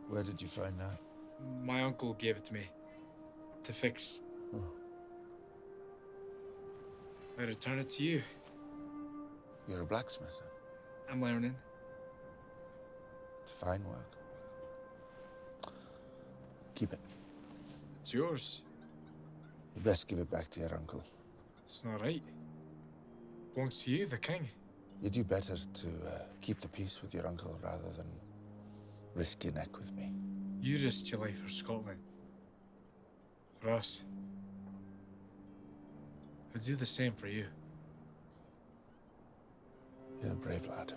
Where did you find that? My uncle gave it to me to fix. Oh. I return it to you. You're a blacksmith. I'm learning. It's fine work. Keep it. It's yours. You best give it back to your uncle. It's not right. Belongs to you, the king. You do better to keep the peace with your uncle rather than risk your neck with me. You risked your life for Scotland. For us. I'd do the same for you. brave lad.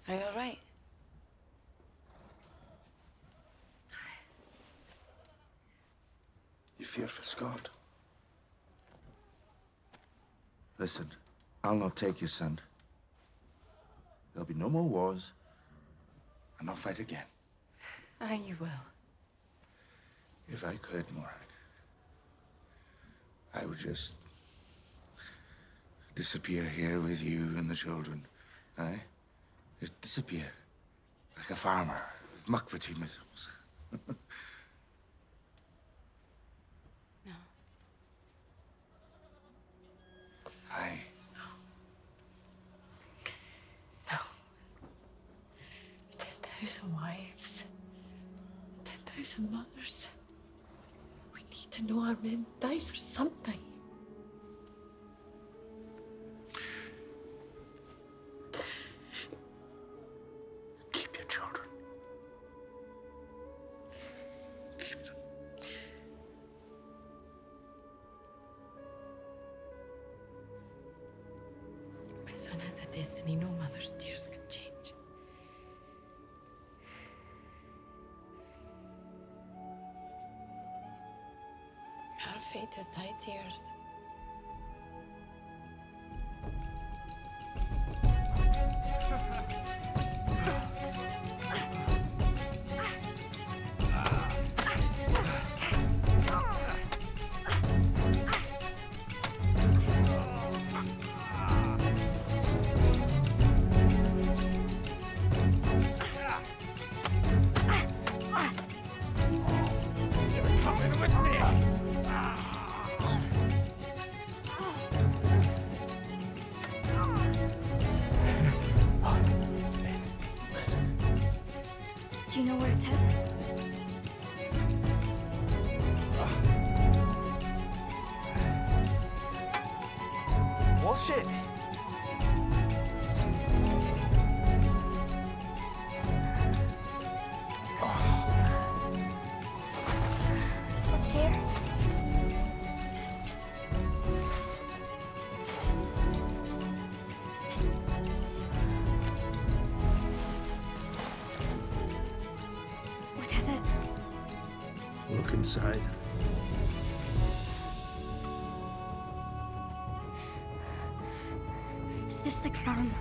Are you all right? You fear for Scott? Listen, I'll not take your son. There'll be no more wars, and I'll fight again. Aye, you will. If I could, Morag, I would just disappear here with you and the children. Aye? Just disappear. Like a farmer with muck between my thumbs. No. Aye. No. 10,000 wives. 10,000 mothers. We need to know our men died for something. Keep your children. Keep them. My son has a destiny no mother's tears can change. Our fate is tied to yours. You're coming with me! Do you know where it is? What's it? What's here? What is it? Look inside. Is this the crown?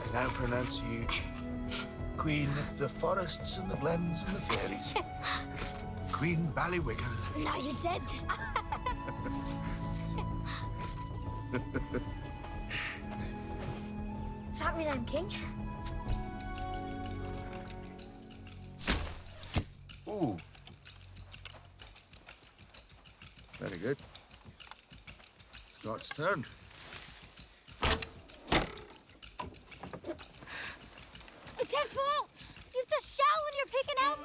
I now pronounce you Queen of the forests and the glens and the fairies. Queen Ballywiggle. Now you're dead. Does that mean I'm king? Ooh. Very good. Scott's turn. It's his fault! You have to shout when you're picking out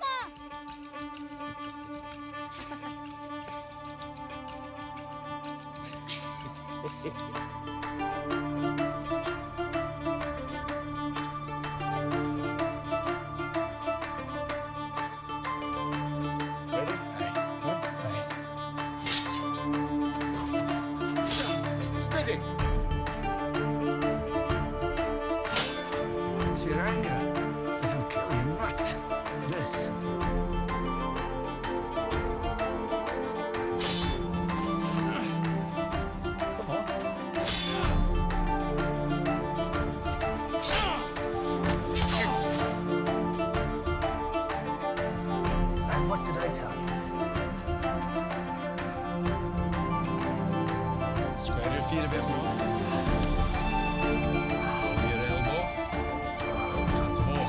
Steady. It's your anger. It'll kill you, not this. Come on. right up. Square your feet a bit more. Hold your elbow. Cut more.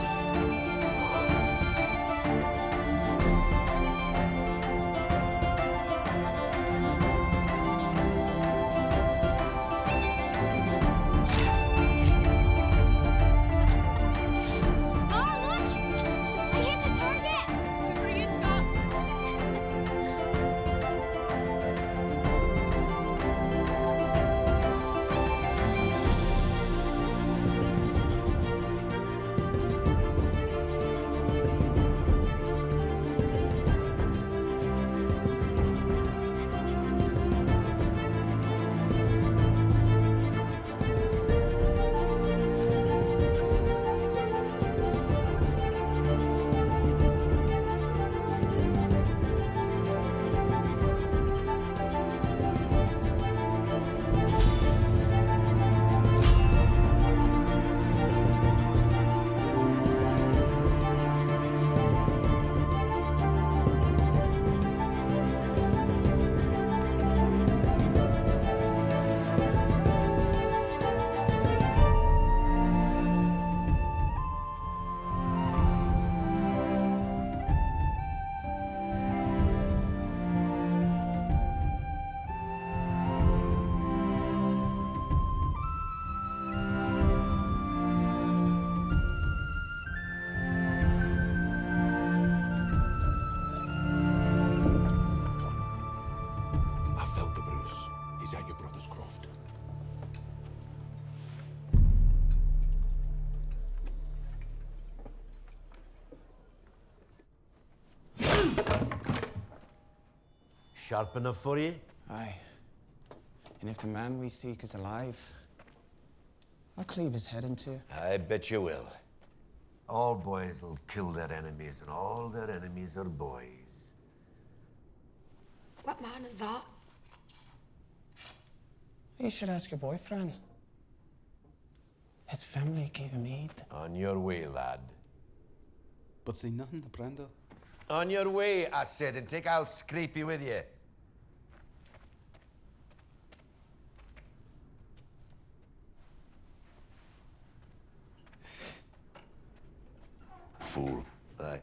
I felt the Bruce. He's at your brother's croft. Sharp enough for you? Aye. And if the man we seek is alive, I'll cleave his head in two. I bet you will. All boys will kill their enemies, and all their enemies are boys. What man is that? You should ask your boyfriend. His family gave him aid. On your way, lad. But say nothing to Brenda. On your way, I said, and take Al Scrapey with you. Fool, aye.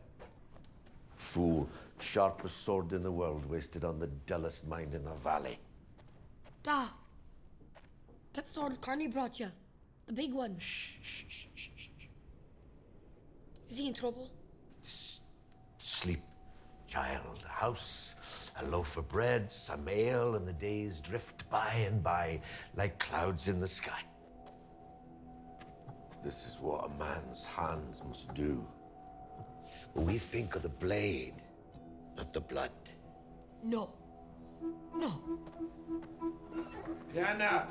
Fool. Sharpest sword in the world, wasted on the dullest mind in the valley. Da. That sword Carney brought you. The big one. Shh. Is he in trouble? Sleep, child. A house, a loaf of bread, some ale, and the days drift by and by like clouds in the sky. This is what a man's hands must do. When we think of the blade, not the blood. No. No. Vienna!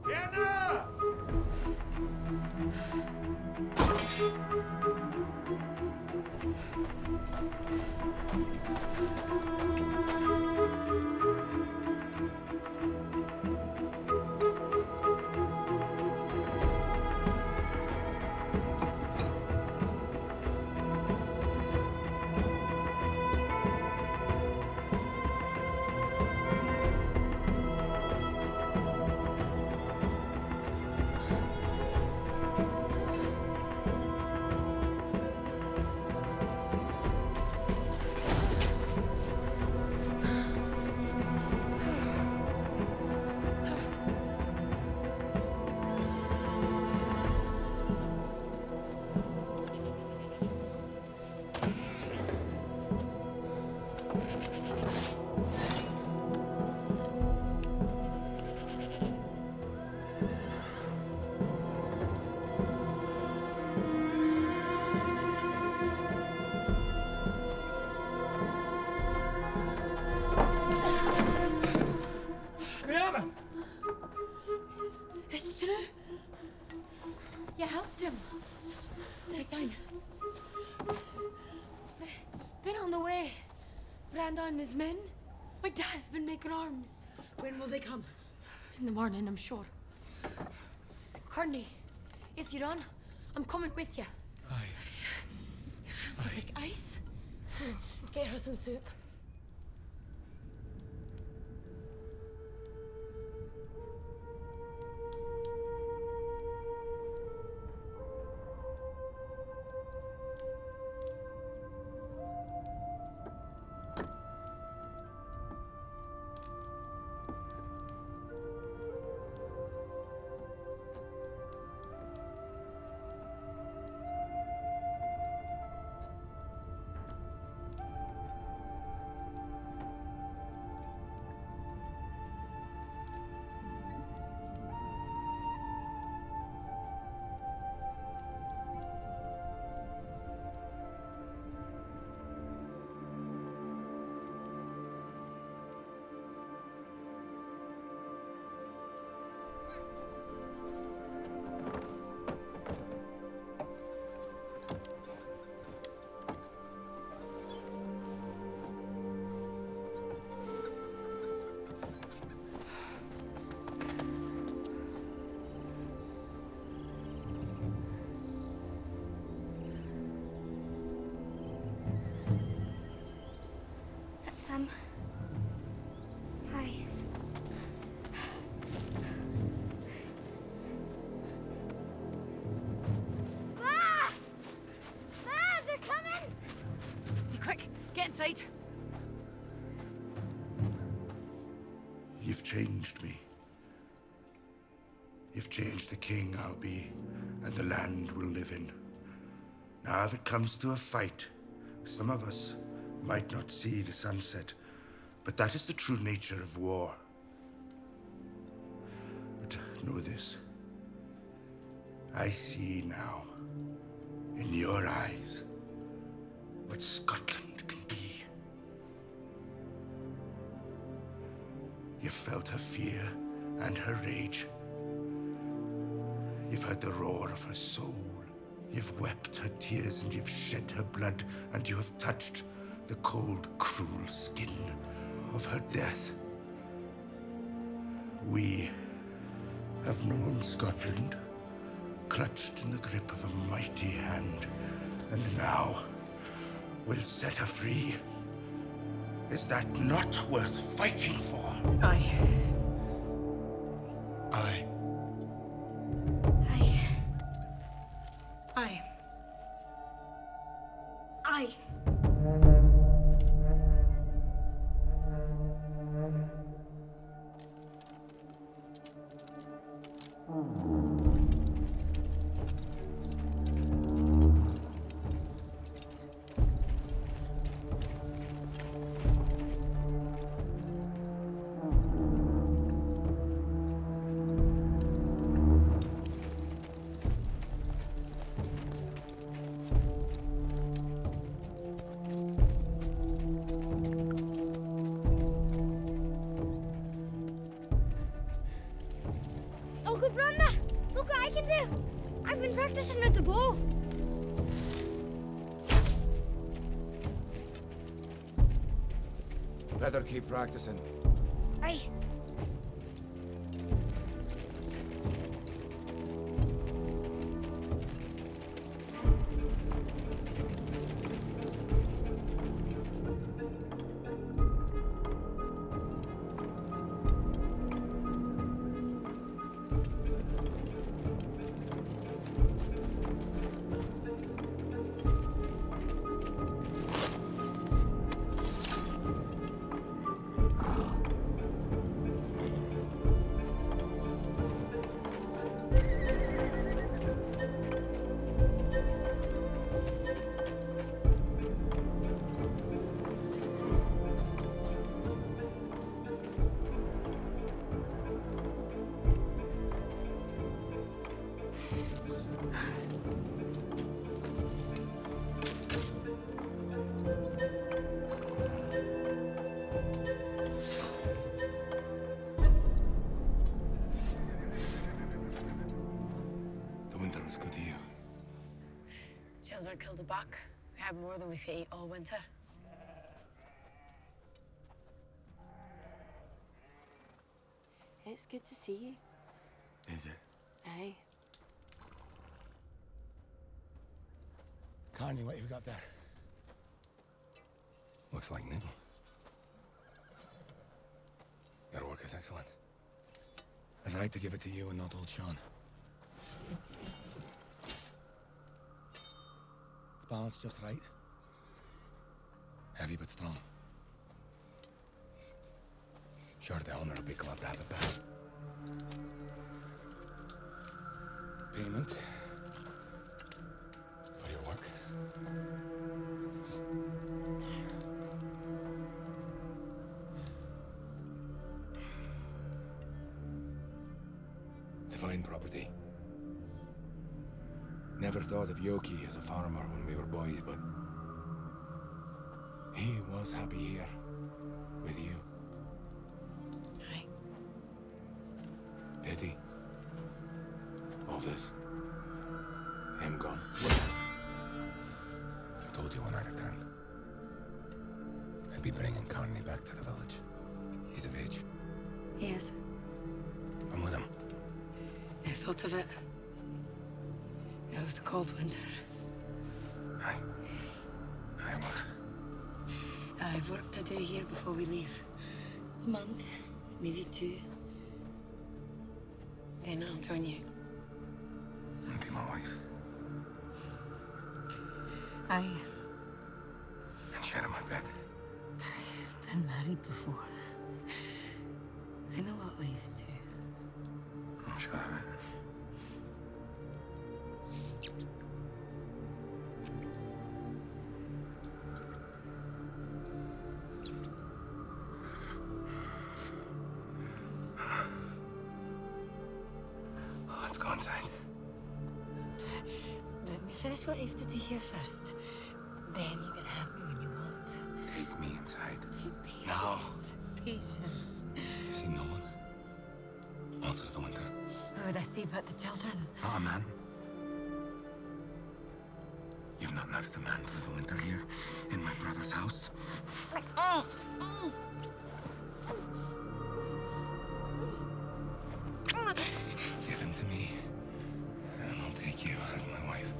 Vienna! It's true. You helped him. Sit down. Been on the way. Branda and his men. My dad's been making arms. When will they come? In the morning, I'm sure. Carney, if you're on, I'm coming with you. Aye. Your hands are like ice. Get us some soup. That's them. Hi. Ah! Ah, they're coming! Be quick, get inside. You've changed me. You've changed the king I'll be, and the land we'll live in. Now, if it comes to a fight, some of us might not see the sunset, but that is the true nature of war. But know this. I see now, in your eyes, what Scotland can be. You've felt her fear and her rage. You've heard the roar of her soul. You've wept her tears and you've shed her blood, and you have touched the cold, cruel skin of her death. We have known Scotland, clutched in the grip of a mighty hand, and now we'll set her free. Is that not worth fighting for? Aye. Aye. Aye. Aye. Aye. Uncle Brenda, look what I can do. I've been practicing with the bow. Better keep practicing. Aye. The winter was good here. Children killed a buck. We had more than we could eat all winter. It's good to see you. Is it? Aye. Connie, what you got there? Looks like new. Your work is excellent. I'd like to give it to you and not old Sean. It's balanced just right. Heavy but strong. Sure, the owner will be glad to have it back. Payment for your work. It's a fine property. Never thought of Yoki as a farmer when we were boys, but he was happy here with you. Aye. Pity. All this. Him gone. I told you when I returned. I'd be bringing Carney back to the village. He's of age. Yes. I'm with him. I thought of it. It was a cold winter. Aye. I was. I've work to do here before we leave. A month, maybe 2. Then I'll join you. And be my wife. Aye. And share in my bed. I've been married before. I know what wives do. I'm sure of it. Let's go inside. Let me finish what I have to do here first. Then you can have me when you want. Take me inside. Take patience. Now. Patience. You see no one? All through the winter. What would I say about the children? Not a man. You've not nursed a man through the winter here, in my brother's house. Give him to me, and I'll take you as my wife.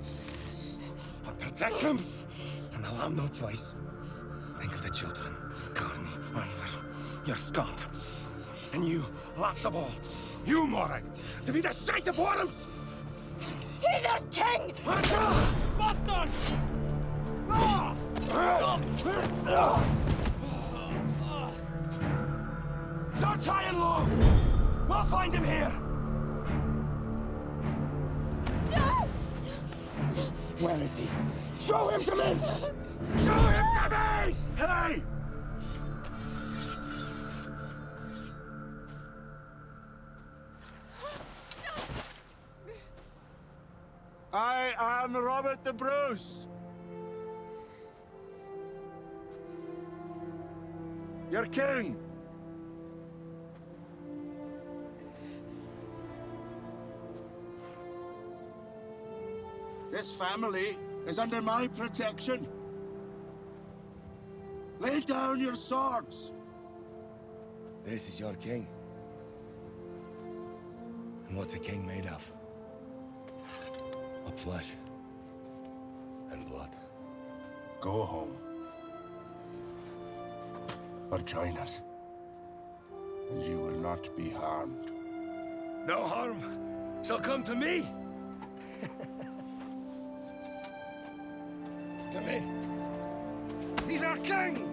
But protect him, and I'll have no choice. Think of the children. Carney, Arthur, you're Scott. And you, last of all, you, Morag, to be the sight of worms! He's our king! Bastard! Start tying low! We'll find him here! Where is he? Show him to me! Show him to me! Hey! I am Robert the Bruce. Your king. This family is under my protection. Lay down your swords. This is your king. And what's a king made of? Of flesh and blood. Go home. Or join us. And you will not be harmed. No harm shall come to me. To me. He's our king!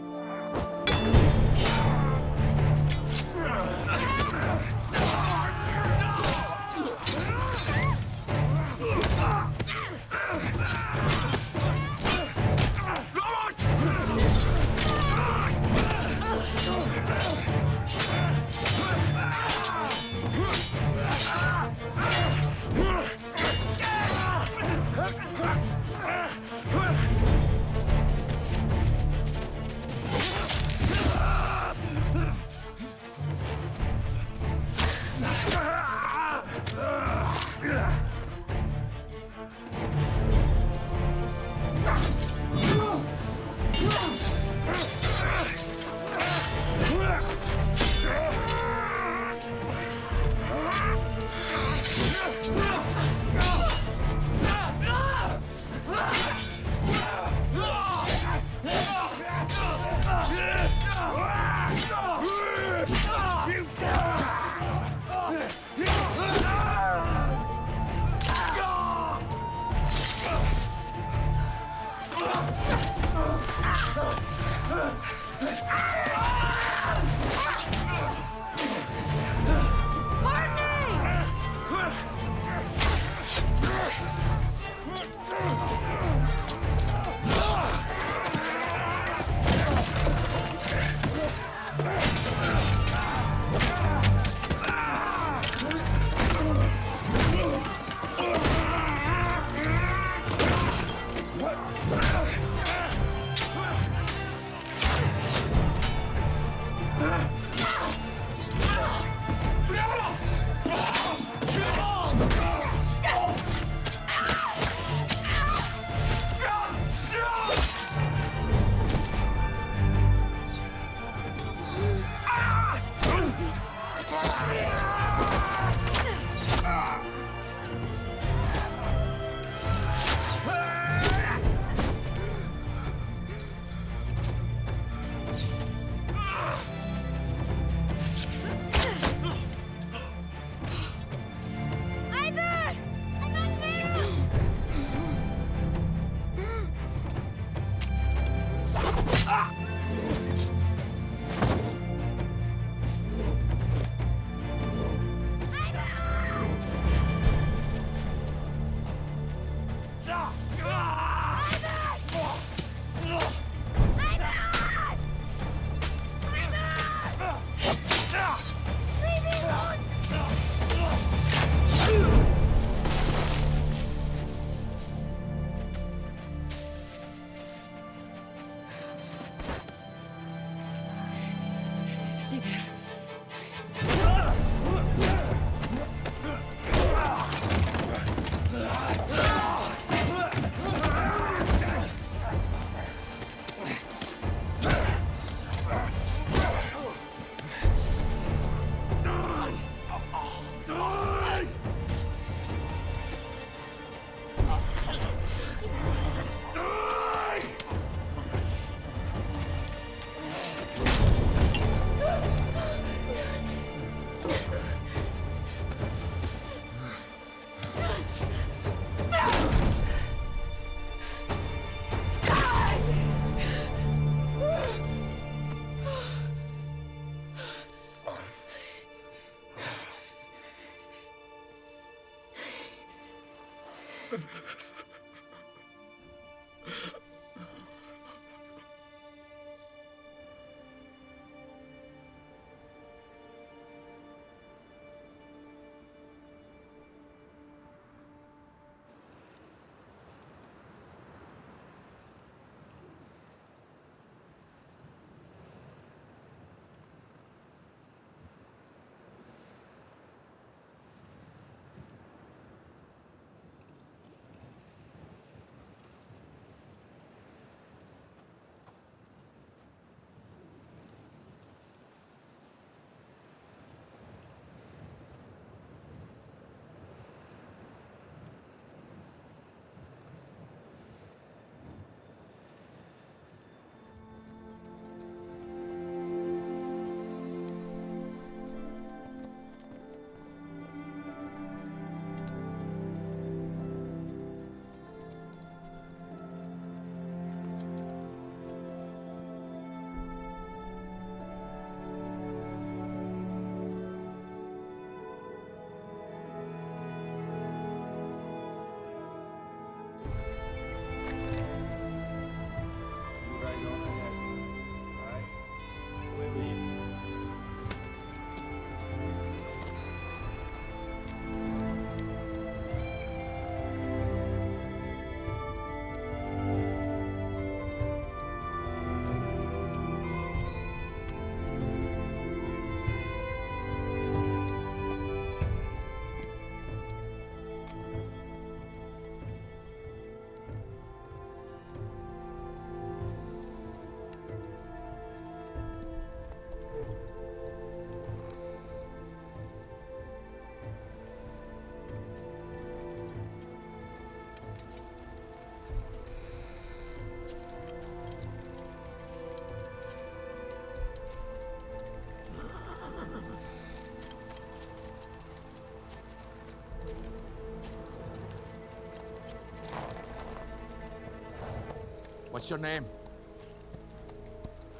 What's your name?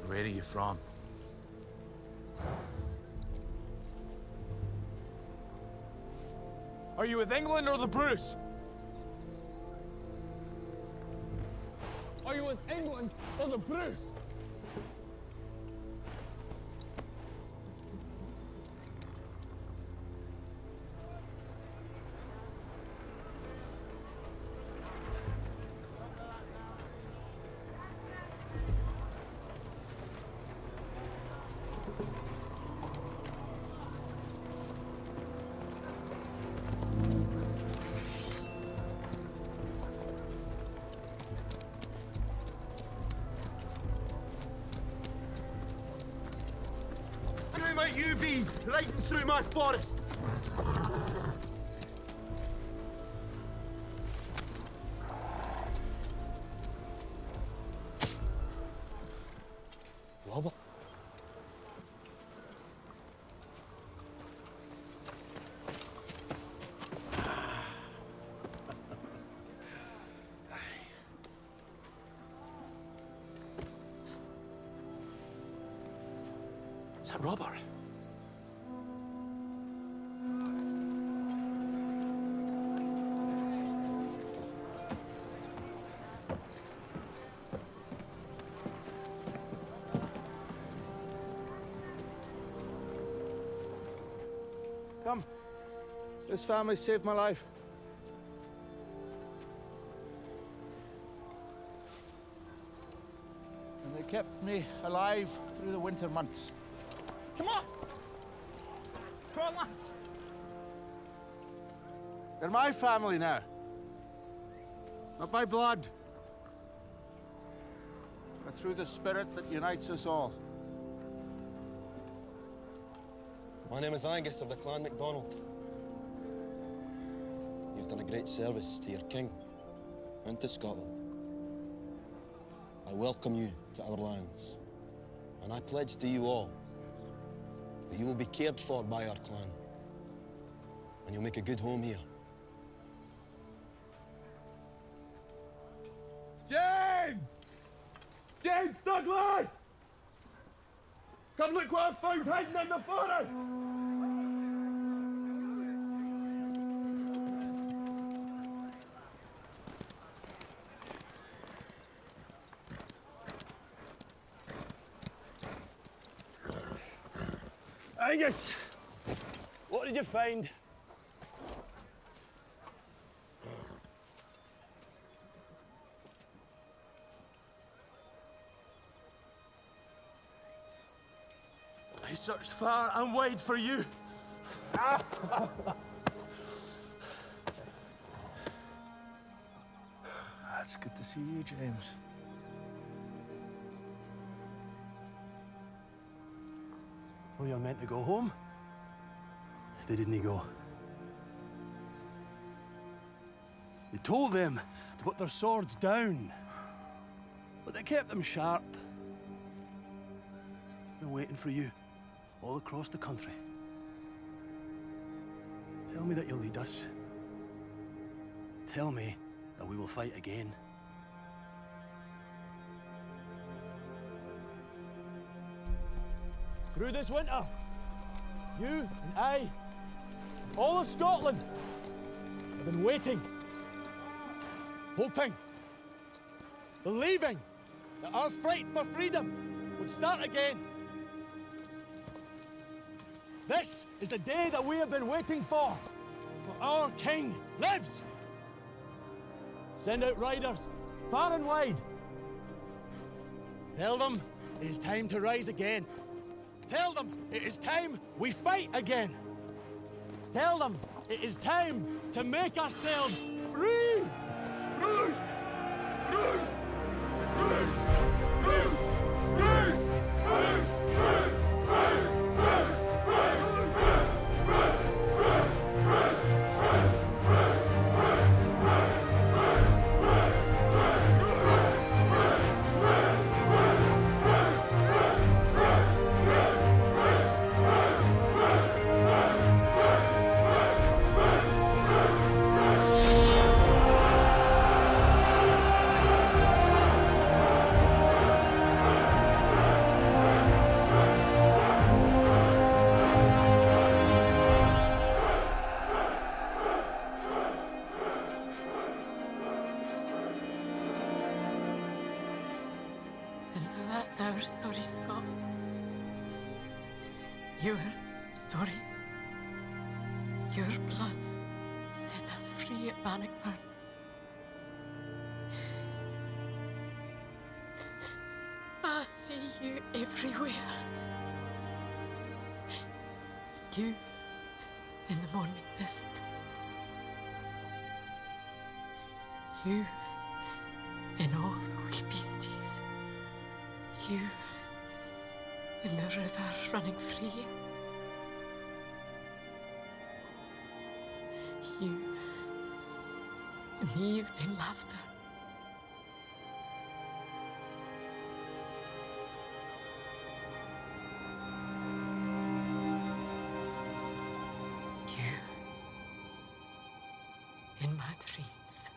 Where are you from? Are you with England or the Bruce? Are you with England or the Bruce? Who might you be, riding through my forest? Robert? Is that Robert? Come. This family saved my life. And they kept me alive through the winter months. Come on! Come on, lads! They're my family now. Not by blood, but through the spirit that unites us all. My name is Angus of the Clan MacDonald. You've done a great service to your king and to Scotland. I welcome you to our lands, and I pledge to you all that you will be cared for by our clan, and you'll make a good home here. James! James Douglas! Come look what I found hiding in the forest! Angus, what did you find? I searched far and wide for you. It's good to see you, James. Oh, you're meant to go home? They didn't go. They told them to put their swords down, but they kept them sharp. They're waiting for you all across the country. Tell me that you'll lead us. Tell me that we will fight again. Through this winter, you and I, all of Scotland, have been waiting, hoping, believing that our fight for freedom would start again. This is the day that we have been waiting for our king lives. Send out riders far and wide. Tell them it is time to rise again. Tell them it is time we fight again. Tell them it is time to make ourselves free. Bruce! Bruce! Bruce! Bruce! Bruce! Bruce! Bruce! And so that's our story, Scott. Your story. Your blood set us free at Bannockburn. I see you everywhere. You in the morning mist. You in all the wee beasties. You in the river running free. You in the evening laughter. You in my dreams.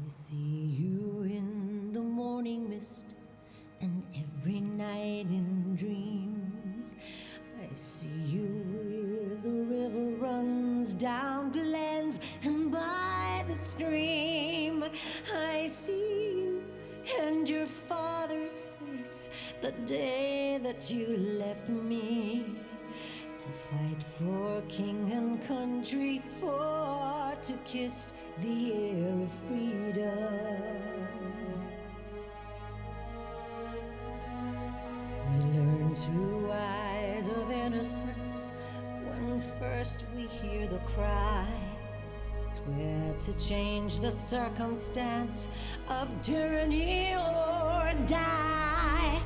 I see you in the morning mist and every night in dreams. I see you where the river runs down glens and by the stream. I see you and your father's face the day that you left me to fight for king and country, for to kiss the air of freedom. We learn through eyes of innocence when first we hear the cry. Swear to change the circumstance of tyranny or die.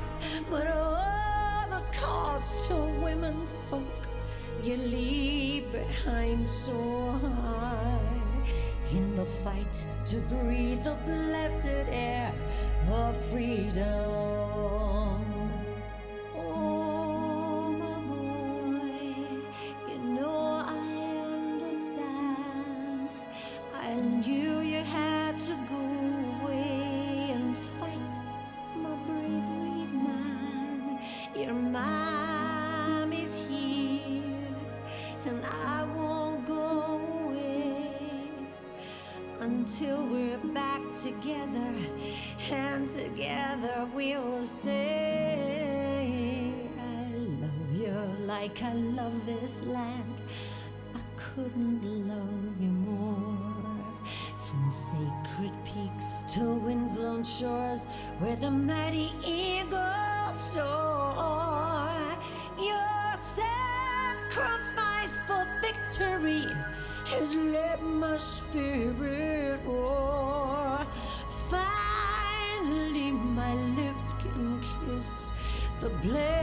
But oh, the cost to women folk you leave behind so high. In the fight to breathe the blessed air for freedom. Oh, my boy, you know I understand. I knew you had to go away and fight, my bravery man. Your mom is here, and I won't go away until we're back together, and together we'll stay. I love you like I love this land. I couldn't love you more. From sacred peaks to wind-blown shores where the mighty eagle soar. Your sacrifice for victory has let my spirit roar. Finally, my lips can kiss the blade